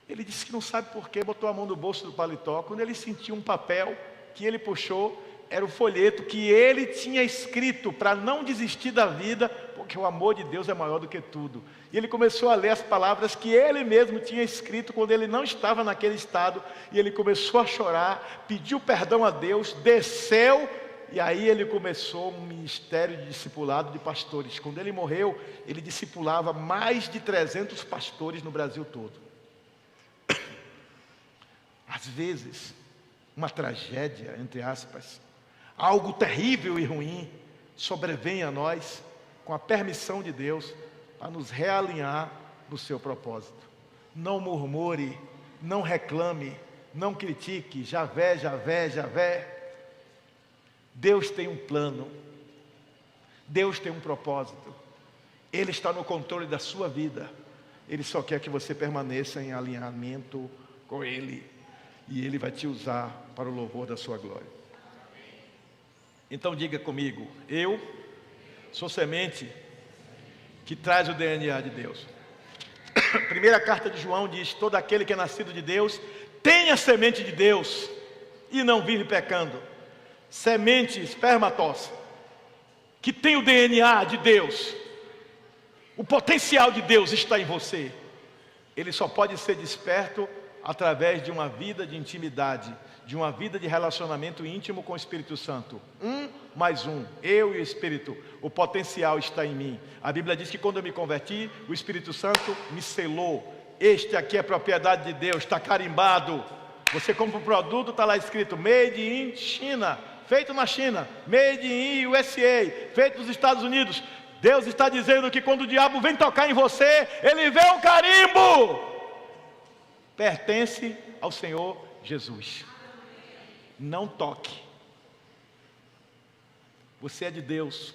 Ele disse que não sabe porquê, botou a mão no bolso do paletó. Quando ele sentiu um papel que ele puxou, era o folheto que ele tinha escrito para não desistir da vida, porque o amor de Deus é maior do que tudo. E ele começou a ler as palavras que ele mesmo tinha escrito quando ele não estava naquele estado. E ele começou a chorar, pediu perdão a Deus, desceu. E aí ele começou um ministério de discipulado de pastores. Quando ele morreu, ele discipulava mais de 300 pastores no Brasil todo. Às vezes, uma tragédia, entre aspas, algo terrível e ruim, sobrevém a nós, com a permissão de Deus, para nos realinhar no seu propósito. Não murmure, não reclame, não critique, Javé, Javé, Javé. Deus tem um plano, Deus tem um propósito, Ele está no controle da sua vida, Ele só quer que você permaneça em alinhamento com Ele, e Ele vai te usar para o louvor da sua glória. Então diga comigo, eu sou semente que traz o DNA de Deus. Primeira carta de João diz, todo aquele que é nascido de Deus, tem a semente de Deus, e não vive pecando. Semente espermatós, que tem o DNA de Deus, o potencial de Deus está em você. Ele só pode ser desperto através de uma vida de intimidade, de uma vida de relacionamento íntimo com o Espírito Santo. 1 mais 1, eu e o Espírito, o potencial está em mim. A Bíblia diz que quando eu me converti, o Espírito Santo me selou. Este aqui é propriedade de Deus, está carimbado. Você compra um produto, está lá escrito Made in China, feito na China, Made in USA, feito nos Estados Unidos. Deus está dizendo que quando o diabo vem tocar em você, ele vê um carimbo. Pertence ao Senhor Jesus. Não toque. Você é de Deus.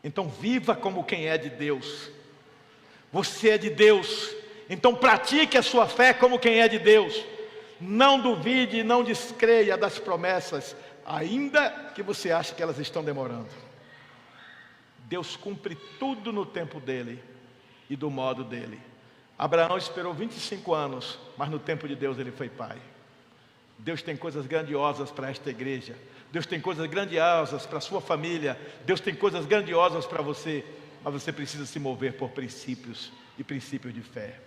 Então viva como quem é de Deus. Você é de Deus. Então pratique a sua fé como quem é de Deus. Não duvide, não descreia das promessas, ainda que você ache que elas estão demorando. Deus cumpre tudo no tempo dele e do modo dele. Abraão esperou 25 anos, mas no tempo de Deus ele foi pai. Deus tem coisas grandiosas para esta igreja. Deus tem coisas grandiosas para a sua família. Deus tem coisas grandiosas para você. Mas você precisa se mover por princípios e princípios de fé.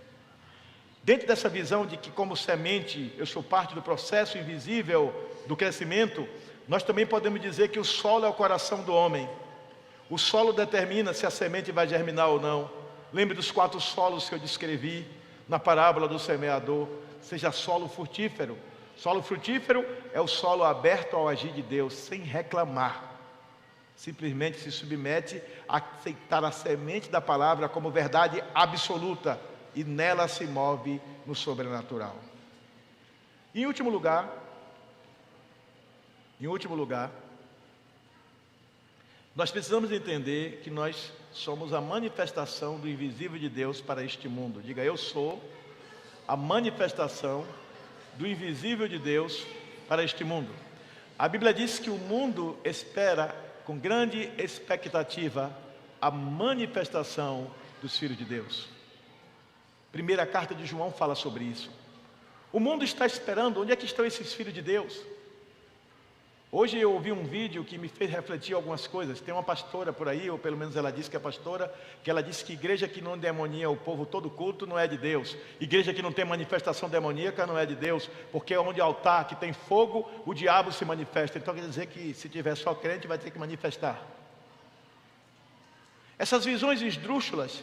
Dentro dessa visão de que como semente eu sou parte do processo invisível do crescimento, nós também podemos dizer que o solo é o coração do homem. O solo determina se a semente vai germinar ou não. Lembre dos 4 solos que eu descrevi na parábola do semeador. Seja solo frutífero. Solo frutífero é o solo aberto ao agir de Deus, sem reclamar. Simplesmente se submete a aceitar a semente da palavra como verdade absoluta, e nela se move no sobrenatural. Em último lugar, nós precisamos entender que nós somos a manifestação do invisível de Deus para este mundo. Diga, eu sou a manifestação do invisível de Deus para este mundo. A Bíblia diz que o mundo espera com grande expectativa a manifestação dos filhos de Deus. Primeira carta de João fala sobre isso. O mundo está esperando, onde é que estão esses filhos de Deus? Hoje eu ouvi um vídeo que me fez refletir algumas coisas. Tem uma pastora por aí, ou pelo menos ela disse que é pastora, que ela disse que igreja que não demonia o povo todo culto não é de Deus. Igreja que não tem manifestação demoníaca não é de Deus, porque onde há altar que tem fogo, o diabo se manifesta. Então quer dizer que se tiver só crente vai ter que manifestar. Essas visões esdrúxulas,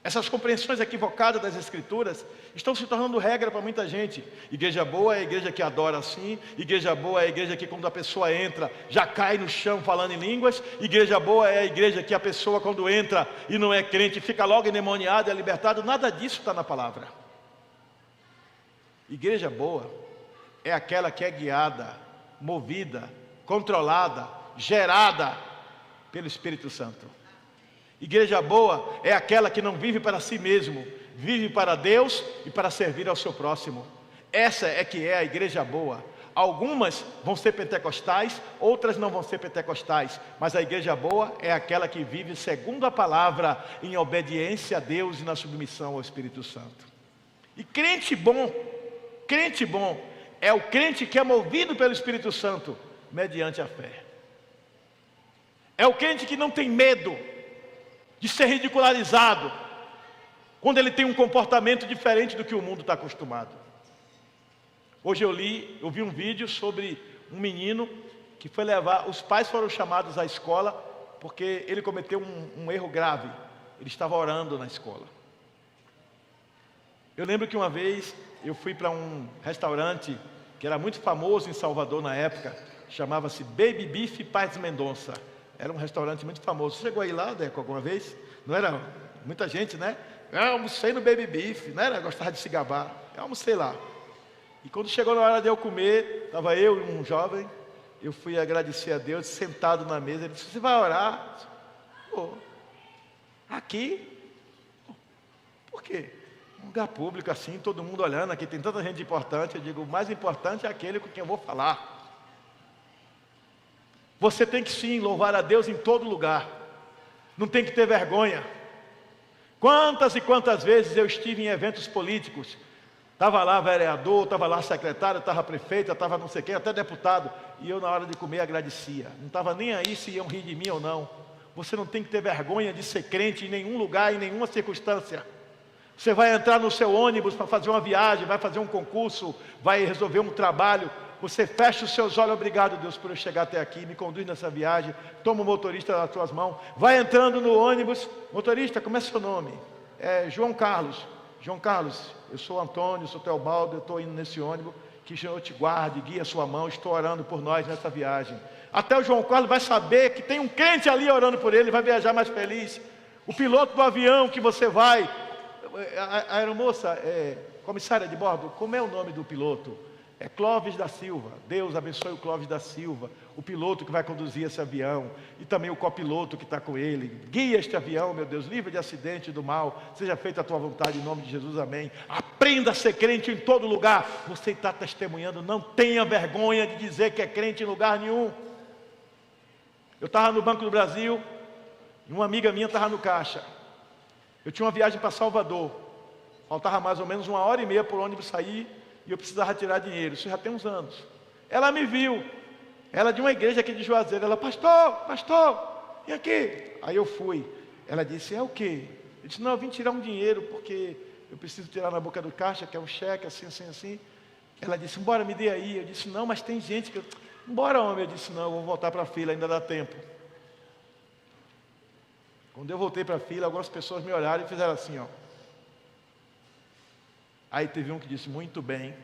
essas compreensões equivocadas das Escrituras estão se tornando regra para muita gente. Igreja boa é a igreja que adora assim. Igreja boa é a igreja que quando a pessoa entra já cai no chão falando em línguas. Igreja boa é a igreja que a pessoa quando entra e não é crente fica logo endemoniado e é libertado. Nada disso está na palavra. Igreja boa é aquela que é guiada, movida, controlada, gerada pelo Espírito Santo. Igreja boa é aquela que não vive para si mesmo, vive para Deus e para servir ao seu próximo. Essa é que é a igreja boa. Algumas vão ser pentecostais, outras não vão ser pentecostais, mas a igreja boa é aquela que vive segundo a palavra, em obediência a Deus e na submissão ao Espírito Santo. E crente bom é o crente que é movido pelo Espírito Santo, mediante a fé. É o crente que não tem medo de ser ridicularizado, quando ele tem um comportamento diferente do que o mundo está acostumado. Hoje eu vi um vídeo sobre um menino que foi levar, os pais foram chamados à escola, porque ele cometeu um erro grave, ele estava orando na escola. Eu lembro que uma vez eu fui para um restaurante, que era muito famoso em Salvador na época, chamava-se Baby Beef Paz Mendonça. Era um restaurante muito famoso. Você chegou aí lá, Deco, alguma vez? Não era muita gente, né? Eu almocei no Baby Beef, não era? Gostava de se gabar. Eu almocei lá. E quando chegou na hora de eu comer, estava eu e um jovem, eu fui agradecer a Deus, sentado na mesa. Ele disse: você vai orar? Pô, aqui? Por quê? Um lugar público assim, todo mundo olhando, aqui tem tanta gente importante. Eu digo, o mais importante é aquele com quem eu vou falar. Você tem que sim louvar a Deus em todo lugar. Não tem que ter vergonha. Quantas e quantas vezes eu estive em eventos políticos. Estava lá vereador, estava lá secretário, estava prefeito, estava não sei quem, até deputado. E eu na hora de comer agradecia. Não estava nem aí se iam rir de mim ou não. Você não tem que ter vergonha de ser crente em nenhum lugar, em nenhuma circunstância. Você vai entrar no seu ônibus para fazer uma viagem, vai fazer um concurso, vai resolver um trabalho. Você fecha os seus olhos, obrigado Deus por eu chegar até aqui, me conduz nessa viagem, toma o motorista nas tuas mãos, vai entrando no ônibus, motorista, como é seu nome? É João Carlos. João Carlos, eu sou Antônio, sou Teobaldo, eu estou indo nesse ônibus, que o Senhor te guarde, guie a sua mão, estou orando por nós nessa viagem. Até o João Carlos vai saber que tem um crente ali orando por ele, vai viajar mais feliz. O piloto do avião que você vai, a aeromoça, comissária de bordo, como é o nome do piloto? É Clóvis da Silva. Deus abençoe o Clóvis da Silva, o piloto que vai conduzir esse avião, e também o copiloto que está com ele. Guia este avião, meu Deus, livre de acidente e do mal, seja feita a tua vontade em nome de Jesus, amém. Aprenda a ser crente em todo lugar. Você está testemunhando, não tenha vergonha de dizer que é crente em lugar nenhum. Eu estava no Banco do Brasil, e uma amiga minha estava no caixa. Eu tinha uma viagem para Salvador, faltava mais ou menos 1h30 para o ônibus sair, e eu precisava tirar dinheiro, isso já tem uns anos. Ela me viu, ela de uma igreja aqui de Juazeiro, ela, pastor, e aqui? Aí eu fui, ela disse, é o quê? Eu disse, não, eu vim tirar um dinheiro, porque eu preciso tirar na boca do caixa, que é um cheque, assim. Ela disse, embora, me dê aí. Eu disse, não, mas tem gente que... Embora, homem. Eu disse, não, eu vou voltar para a fila, ainda dá tempo. Quando eu voltei para a fila, algumas pessoas me olharam e fizeram assim, ó. Aí teve um que disse, muito bem,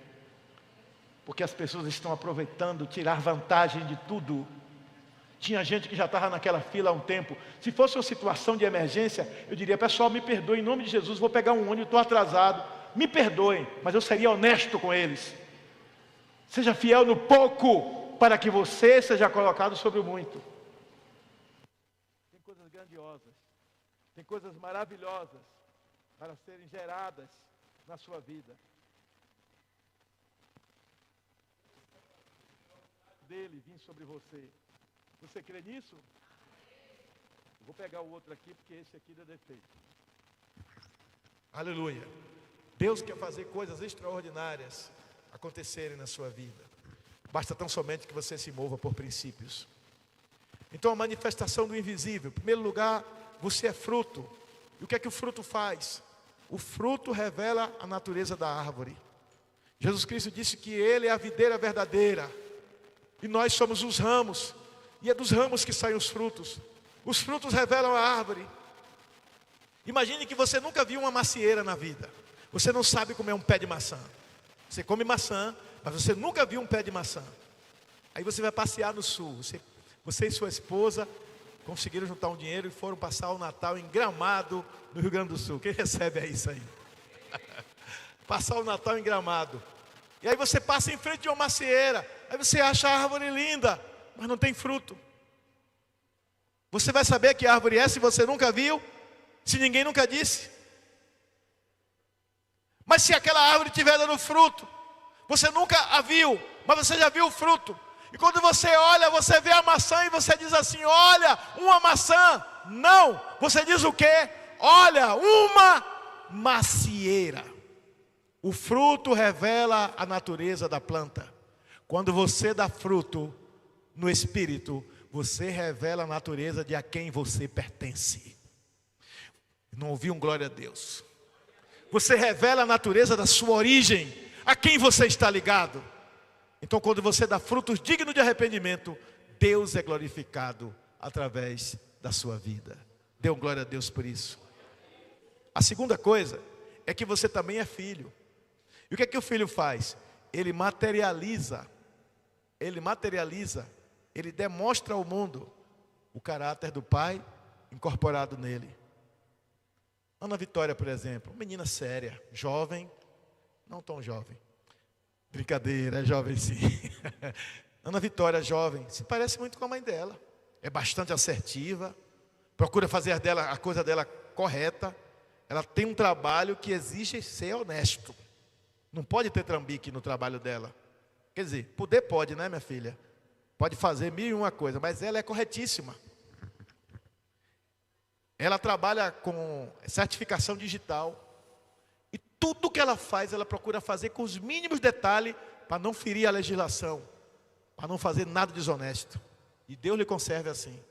porque as pessoas estão aproveitando, tirar vantagem de tudo. Tinha gente que já estava naquela fila há um tempo. Se fosse uma situação de emergência, eu diria, pessoal, me perdoem, em nome de Jesus, vou pegar um ônibus, estou atrasado. Me perdoem, mas eu seria honesto com eles. Seja fiel no pouco, para que você seja colocado sobre o muito. Tem coisas grandiosas, tem coisas maravilhosas para serem geradas na sua vida. Dele vir sobre você. Você crê nisso? Vou pegar o outro aqui, porque esse aqui dá defeito. Aleluia. Deus quer fazer coisas extraordinárias acontecerem na sua vida. Basta tão somente que você se mova por princípios. Então a manifestação do invisível. Em primeiro lugar, você é fruto. E o que é que o fruto faz? O fruto revela a natureza da árvore. Jesus Cristo disse que Ele é a videira verdadeira. E nós somos os ramos. E é dos ramos que saem os frutos. Os frutos revelam a árvore. Imagine que você nunca viu uma macieira na vida. Você não sabe comer um pé de maçã. Você come maçã, mas você nunca viu um pé de maçã. Aí você vai passear no sul. Você e sua esposa conseguiram juntar um dinheiro e foram passar o Natal em Gramado, no Rio Grande do Sul. Quem recebe é isso aí? Passar o Natal em Gramado. E aí você passa em frente de uma macieira. Aí você acha a árvore linda, mas não tem fruto. Você vai saber que árvore é se você nunca viu? Se ninguém nunca disse? Mas se aquela árvore estiver dando fruto, você nunca a viu, mas você já viu o fruto. E quando você olha, você vê a maçã e você diz assim: olha, uma maçã. Não, você diz o quê? Olha, uma macieira. O fruto revela a natureza da planta. Quando você dá fruto no Espírito, você revela a natureza de a quem você pertence. Não ouviu um glória a Deus? Você revela a natureza da sua origem, a quem você está ligado. Então, quando você dá frutos dignos de arrependimento, Deus é glorificado através da sua vida. Dê um glória a Deus por isso. A segunda coisa é que você também é filho. E o que é que o filho faz? Ele materializa, ele demonstra ao mundo o caráter do pai incorporado nele. Ana Vitória, por exemplo, menina séria, jovem, não tão jovem. Brincadeira, é jovem sim. Ana Vitória, jovem, se parece muito com a mãe dela. É bastante assertiva, procura fazer a coisa dela correta. Ela tem um trabalho que exige ser honesto. Não pode ter trambique no trabalho dela. Quer dizer, poder pode, né, minha filha? Pode fazer 1001 coisa, mas ela é corretíssima. Ela trabalha com certificação digital. E tudo que ela faz, ela procura fazer com os mínimos detalhes para não ferir a legislação, para não fazer nada desonesto. E Deus lhe conserve assim.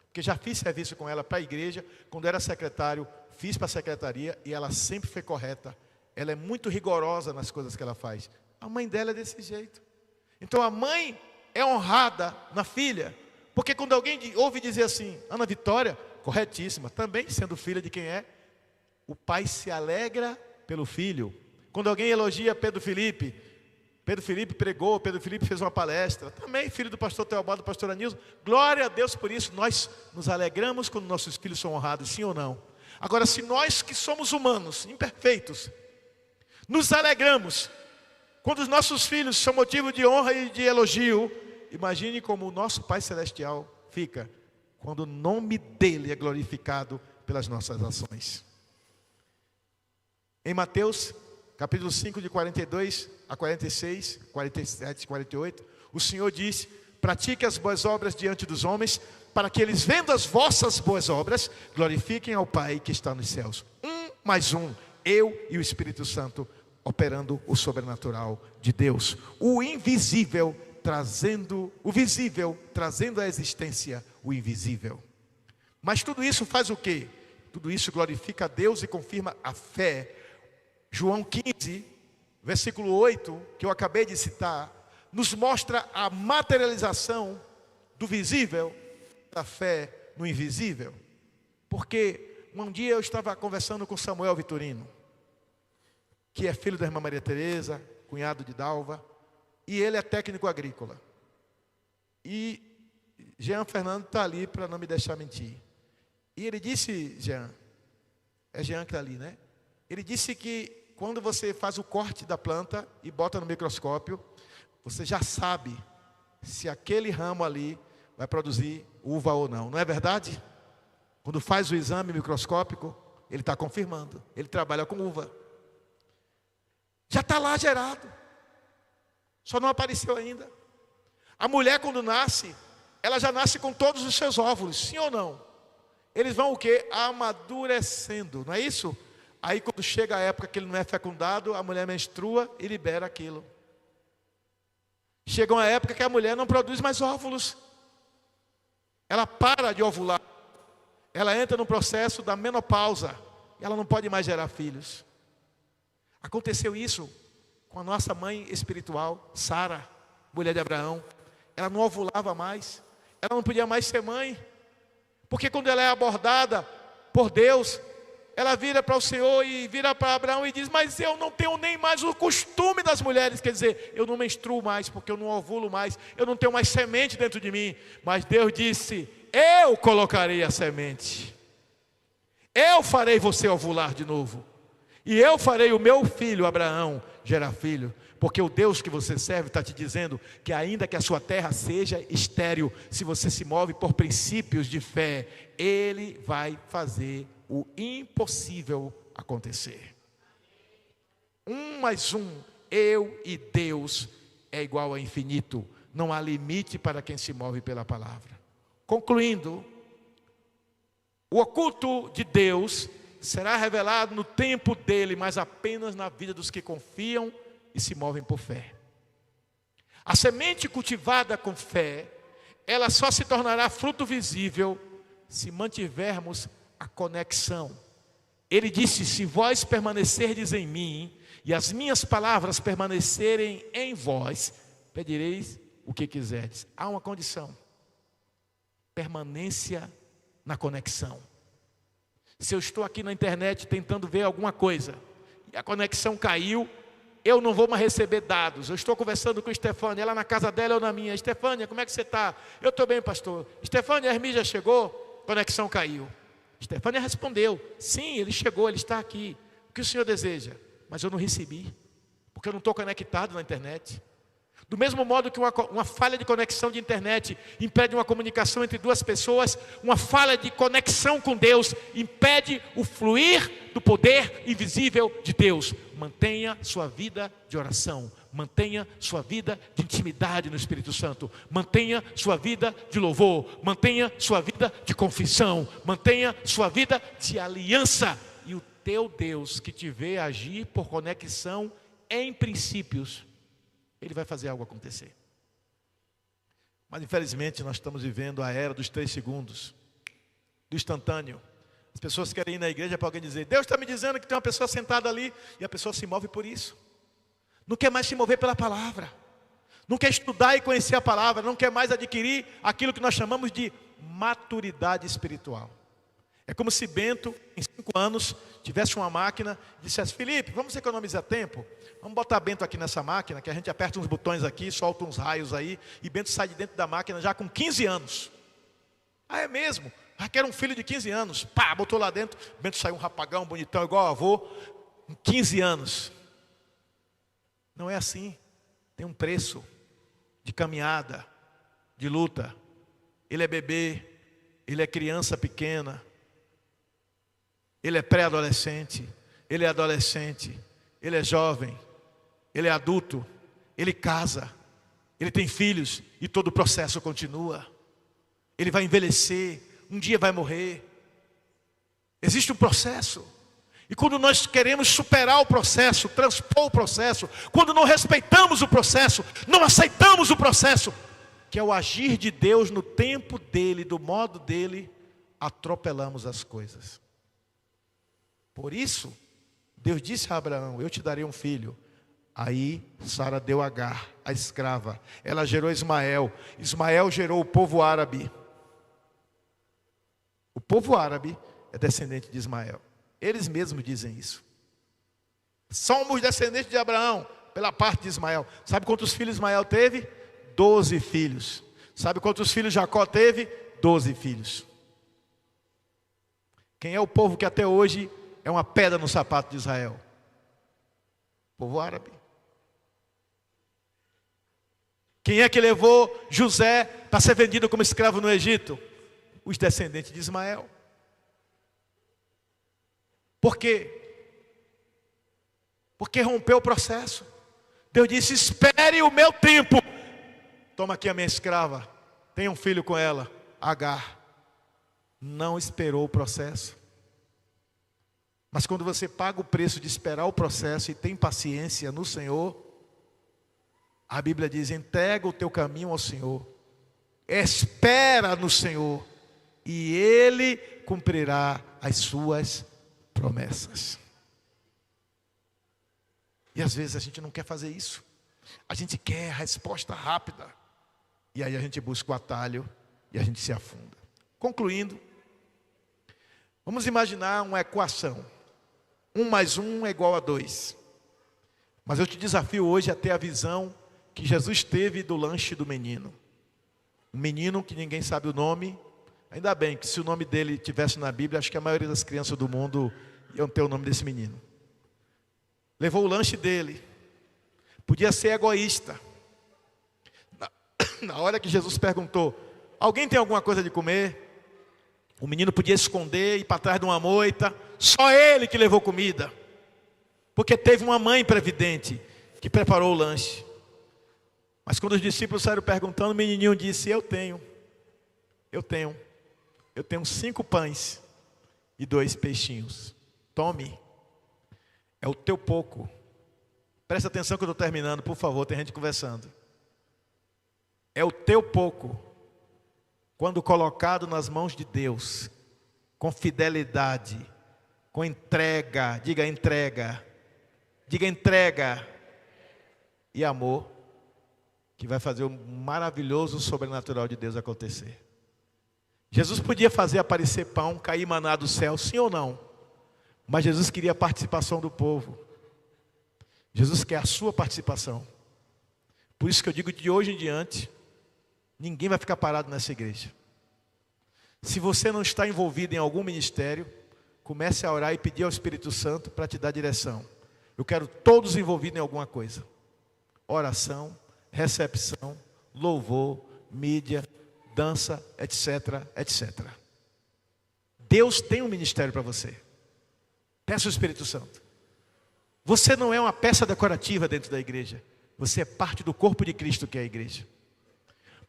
Porque já fiz serviço com ela para a igreja, quando era secretário, fiz para a secretaria e ela sempre foi correta. Ela é muito rigorosa nas coisas que ela faz. A mãe dela é desse jeito. Então a mãe é honrada na filha, porque quando alguém ouve dizer assim, Ana Vitória, corretíssima, também sendo filha de quem é, o pai se alegra pelo filho. Quando alguém elogia Pedro Felipe pregou, Pedro Felipe fez uma palestra, também filho do pastor Teobaldo, do pastor Anilson, glória a Deus por isso. Nós nos alegramos quando nossos filhos são honrados, sim ou não? Agora, se nós que somos humanos, imperfeitos, nos alegramos quando os nossos filhos são motivo de honra e de elogio, imagine como o nosso Pai Celestial fica quando o nome dele é glorificado pelas nossas ações. Em Mateus, capítulo 5, de 42 a 46, 47 e 48, o Senhor diz: pratique as boas obras diante dos homens, para que eles, vendo as vossas boas obras, glorifiquem ao Pai que está nos céus. 1 mais 1, eu e o Espírito Santo, operando o sobrenatural de Deus. O invisível trazendo, o visível trazendo à existência o invisível. Mas tudo isso faz o quê? Tudo isso glorifica a Deus e confirma a fé. João 15, versículo 8, que eu acabei de citar, nos mostra a materialização do visível, da fé no invisível. Porque um dia eu estava conversando com Samuel Vitorino, que é filho da irmã Maria Tereza, cunhado de Dalva, e ele é técnico agrícola. E Jean Fernando está ali para não me deixar mentir. E ele disse, Jean, é Jean que está ali, né? Ele disse que quando você faz o corte da planta e bota no microscópio, você já sabe se aquele ramo ali vai produzir uva ou não. Não é verdade? Quando faz o exame microscópico, ele está confirmando. Ele trabalha com uva. Já está lá gerado. Só não apareceu ainda. A mulher, quando nasce, ela já nasce com todos os seus óvulos, sim ou não? Eles vão o quê? Amadurecendo, não é isso? Aí quando chega a época que ele não é fecundado, a mulher menstrua e libera aquilo. Chega uma época que a mulher não produz mais óvulos. Ela para de ovular. Ela entra no processo da menopausa. Ela não pode mais gerar filhos. Aconteceu isso com a nossa mãe espiritual, Sara, mulher de Abraão. Ela não ovulava mais. Ela não podia mais ser mãe. Porque quando ela é abordada por Deus, ela vira para o Senhor e vira para Abraão e diz: mas eu não tenho nem mais o costume das mulheres. Quer dizer, eu não menstruo mais, porque eu não ovulo mais. Eu não tenho mais semente dentro de mim. Mas Deus disse: eu colocarei a semente. Eu farei você ovular de novo. E eu farei o meu filho Abraão gerar filho. Porque o Deus que você serve está te dizendo que ainda que a sua terra seja estéril, se você se move por princípios de fé, Ele vai fazer o impossível acontecer. 1 mais 1, eu e Deus é igual a infinito. Não há limite para quem se move pela palavra. Concluindo, o oculto de Deus será revelado no tempo dele, mas apenas na vida dos que confiam e se movem por fé. A semente cultivada com fé, ela só se tornará fruto visível se mantivermos a conexão. Ele disse: se vós permanecerdes em mim e as minhas palavras permanecerem em vós, pedireis o que quiserdes. Há uma condição: permanência na conexão. Se eu estou aqui na internet tentando ver alguma coisa e a conexão caiu, eu não vou mais receber dados. Eu estou conversando com a Estefânia, ela na casa dela ou na minha. Estefânia, como é que você está? Eu estou bem, pastor. Estefânia, a Hermi já chegou? Conexão caiu. Estefânia respondeu: sim, ele chegou, ele está aqui. O que o senhor deseja? Mas eu não recebi, porque eu não estou conectado na internet. Do mesmo modo que uma falha de conexão de internet impede uma comunicação entre duas pessoas, uma falha de conexão com Deus impede o fluir do poder invisível de Deus. Mantenha sua vida de oração, mantenha sua vida de intimidade no Espírito Santo, mantenha sua vida de louvor, mantenha sua vida de confissão, mantenha sua vida de aliança. E o teu Deus que te vê agir por conexão em princípios, Ele vai fazer algo acontecer. Mas infelizmente nós estamos vivendo a era dos 3 segundos, do instantâneo. As pessoas querem ir na igreja para alguém dizer: Deus está me dizendo que tem uma pessoa sentada ali, e a pessoa se move por isso. Não quer mais se mover pela palavra, não quer estudar e conhecer a palavra, não quer mais adquirir aquilo que nós chamamos de maturidade espiritual. É como se Bento, em 5 anos, tivesse uma máquina e dissesse: Felipe, vamos economizar tempo? Vamos botar Bento aqui nessa máquina, que a gente aperta uns botões aqui, solta uns raios aí, e Bento sai de dentro da máquina já com 15 anos. Ah, é mesmo? Ah, quero um filho de 15 anos. Pá, botou lá dentro, Bento saiu um rapagão bonitão, igual avô, com 15 anos. Não é assim. Tem um preço de caminhada, de luta. Ele é bebê, ele é criança pequena, ele é pré-adolescente, ele é adolescente, ele é jovem, ele é adulto, ele casa, ele tem filhos e todo o processo continua. Ele vai envelhecer, um dia vai morrer. Existe um processo. E quando nós queremos superar o processo, transpor o processo, quando não respeitamos o processo, não aceitamos o processo, que é o agir de Deus no tempo dele, do modo dele, atropelamos as coisas. Por isso, Deus disse a Abraão: eu te darei um filho. Aí Sara deu Agar, a escrava. Ela gerou Ismael. Ismael gerou o povo árabe. O povo árabe é descendente de Ismael. Eles mesmos dizem isso. Somos descendentes de Abraão pela parte de Ismael. Sabe quantos filhos Ismael teve? 12 filhos. Sabe quantos filhos Jacó teve? 12 filhos. Quem é o povo que até hoje é uma pedra no sapato de Israel? O povo árabe. Quem é que levou José para ser vendido como escravo no Egito? Os descendentes de Ismael. Por quê? Porque rompeu o processo. Deus disse: espere o meu tempo. Toma aqui a minha escrava, tenha um filho com ela, Agar. Não esperou o processo. Mas quando você paga o preço de esperar o processo e tem paciência no Senhor, A Bíblia diz: entrega o teu caminho ao Senhor, espera no Senhor, e Ele cumprirá as suas promessas. E às vezes a gente não quer fazer isso. A gente quer a resposta rápida. E aí a gente busca o atalho e a gente se afunda. Concluindo, vamos imaginar uma equação. 1 mais 1 é igual a 2. Mas eu te desafio hoje a ter a visão que Jesus teve do lanche do menino. Um menino que ninguém sabe o nome. Ainda bem que se o nome dele estivesse na Bíblia, acho que a maioria das crianças do mundo iam ter o nome desse menino. Levou o lanche dele. Podia ser egoísta. Na hora que Jesus perguntou: alguém tem alguma coisa de comer? O menino podia esconder, ir para trás de uma moita. Só ele que levou comida. Porque teve uma mãe previdente que preparou o lanche. Mas quando os discípulos saíram perguntando, o menininho disse: eu tenho 5 pães e 2 peixinhos. Tome. É o teu pouco. Presta atenção que eu estou terminando, por favor, tem gente conversando. É o teu pouco, quando colocado nas mãos de Deus, com fidelidade, com entrega, diga entrega, e amor, que vai fazer o maravilhoso sobrenatural de Deus acontecer. Jesus podia fazer aparecer pão, cair maná do céu, sim ou não? Mas Jesus queria a participação do povo. Jesus quer a sua participação. Por isso que eu digo, de hoje em diante, ninguém vai ficar parado nessa igreja. Se você não está envolvido em algum ministério, comece a orar e pedir ao Espírito Santo para te dar direção. Eu quero todos envolvidos em alguma coisa. Oração, recepção, louvor, mídia, dança, etc, etc. Deus tem um ministério para você. Peça o Espírito Santo. Você não é uma peça decorativa dentro da igreja. Você é parte do corpo de Cristo, que é a igreja.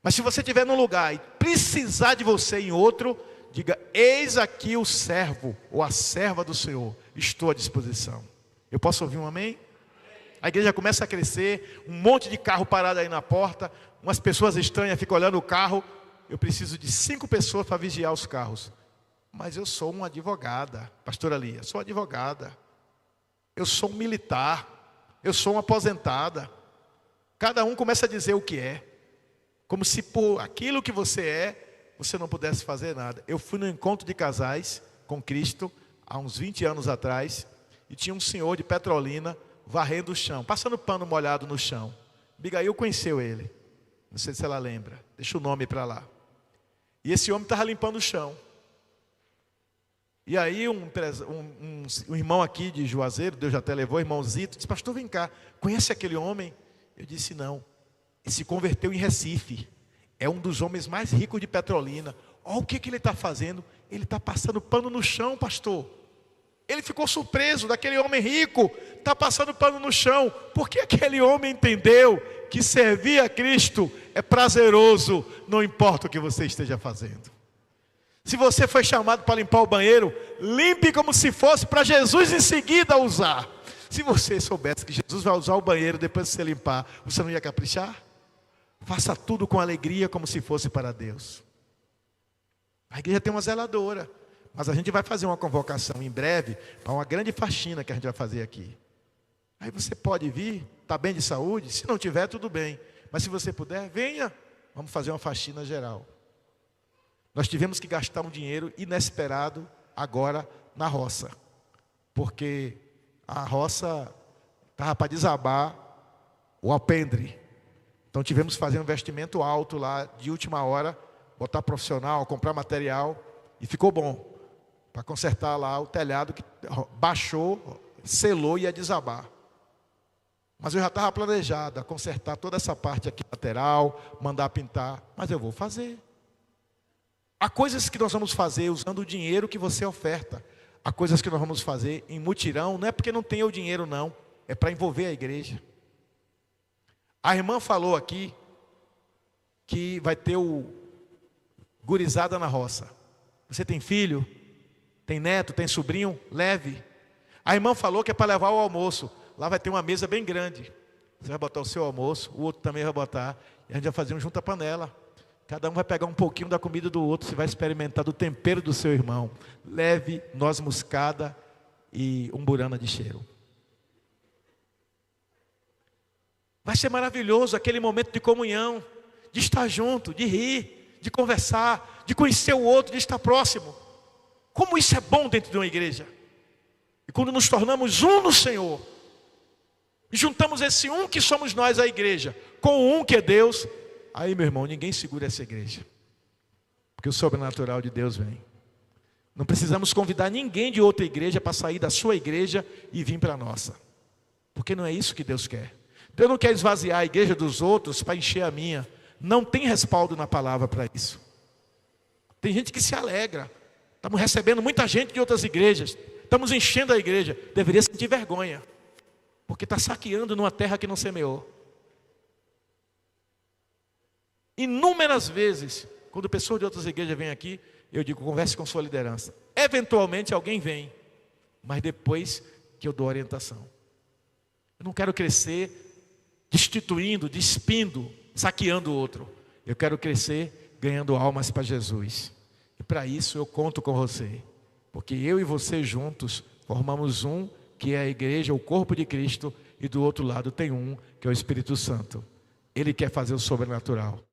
Mas se você estiver num lugar e precisar de você em outro, diga: eis aqui o servo ou a serva do Senhor, estou à disposição. Eu posso ouvir um amém? A igreja começa a crescer, um monte de carro parado aí na porta, umas pessoas estranhas ficam olhando o carro. Eu preciso de 5 pessoas para vigiar os carros. Mas eu sou uma advogada, pastora Lia, sou advogada. Eu sou um militar, eu sou uma aposentada. Cada um começa a dizer o que é. Como se por aquilo que você é, você não pudesse fazer nada. Eu fui no encontro de casais com Cristo, há uns 20 anos atrás, e tinha um senhor de Petrolina varrendo o chão, passando pano molhado no chão. Abigail conheceu ele. Não sei se ela lembra. Deixa o nome para lá. E esse homem estava limpando o chão. E aí um irmão aqui de Juazeiro, Deus já até levou, irmão Zito, disse: pastor, vem cá, conhece aquele homem? Eu disse: não. Ele se converteu em Recife. É um dos homens mais ricos de Petrolina. Olha o que ele está fazendo. Ele está passando pano no chão, pastor. Ele ficou surpreso daquele homem rico, está passando pano no chão. Porque aquele homem entendeu que servir a Cristo é prazeroso, não importa o que você esteja fazendo. Se você foi chamado para limpar o banheiro, limpe como se fosse para Jesus em seguida usar. Se você soubesse que Jesus vai usar o banheiro depois de você limpar, você não ia caprichar? Faça tudo com alegria como se fosse para Deus. A igreja tem uma zeladora, mas a gente vai fazer uma convocação em breve para uma grande faxina que a gente vai fazer aqui. Aí você pode vir, está bem de saúde? Se não tiver, tudo bem. Mas se você puder, venha. Vamos fazer uma faxina geral. Nós tivemos que gastar um dinheiro inesperado agora na roça. Porque a roça estava para desabar o alpendre. Então tivemos que fazer um investimento alto lá, de última hora, botar profissional, comprar material, e ficou bom. Para consertar lá o telhado que baixou, selou e ia desabar. Mas eu já estava planejado a consertar toda essa parte aqui lateral, mandar pintar, mas eu vou fazer. Há coisas que nós vamos fazer usando o dinheiro que você oferta. Há coisas que nós vamos fazer em mutirão, não é porque não tem o dinheiro não, é para envolver a igreja. A irmã falou aqui que vai ter o gurizada na roça. Você tem filho? Tem neto? Tem sobrinho? Leve. A irmã falou que é para levar o almoço. Lá vai ter uma mesa bem grande. você vai botar o seu almoço, o outro também vai botar, e a gente vai fazer um junta-panela. Cada um vai pegar um pouquinho da comida do outro, você vai experimentar do tempero do seu irmão. Leve noz moscada e umburana de cheiro. Vai ser maravilhoso aquele momento de comunhão, de estar junto, de rir, de conversar, de conhecer o outro, de estar próximo. Como isso é bom dentro de uma igreja. E quando nos tornamos um no Senhor, e juntamos esse um que somos nós, a igreja, com o um que é Deus, aí, meu irmão, ninguém segura essa igreja. Porque o sobrenatural de Deus vem. Não precisamos convidar ninguém de outra igreja para sair da sua igreja e vir para a nossa. Porque não é isso que Deus quer. Deus não quer esvaziar a igreja dos outros para encher a minha. Não tem respaldo na palavra para isso. Tem gente que se alegra. Estamos recebendo muita gente de outras igrejas. Estamos enchendo a igreja. Deveria sentir vergonha. Porque está saqueando numa terra que não semeou. Inúmeras vezes, quando pessoas de outras igrejas vêm aqui, eu digo, converse com sua liderança. Eventualmente alguém vem, mas depois que eu dou orientação. Eu não quero crescer destituindo, despindo, saqueando o outro. Eu quero crescer ganhando almas para Jesus. E para isso eu conto com você. Porque eu e você juntos formamos um, que é a igreja, o corpo de Cristo, e do outro lado tem um, que é o Espírito Santo. Ele quer fazer o sobrenatural.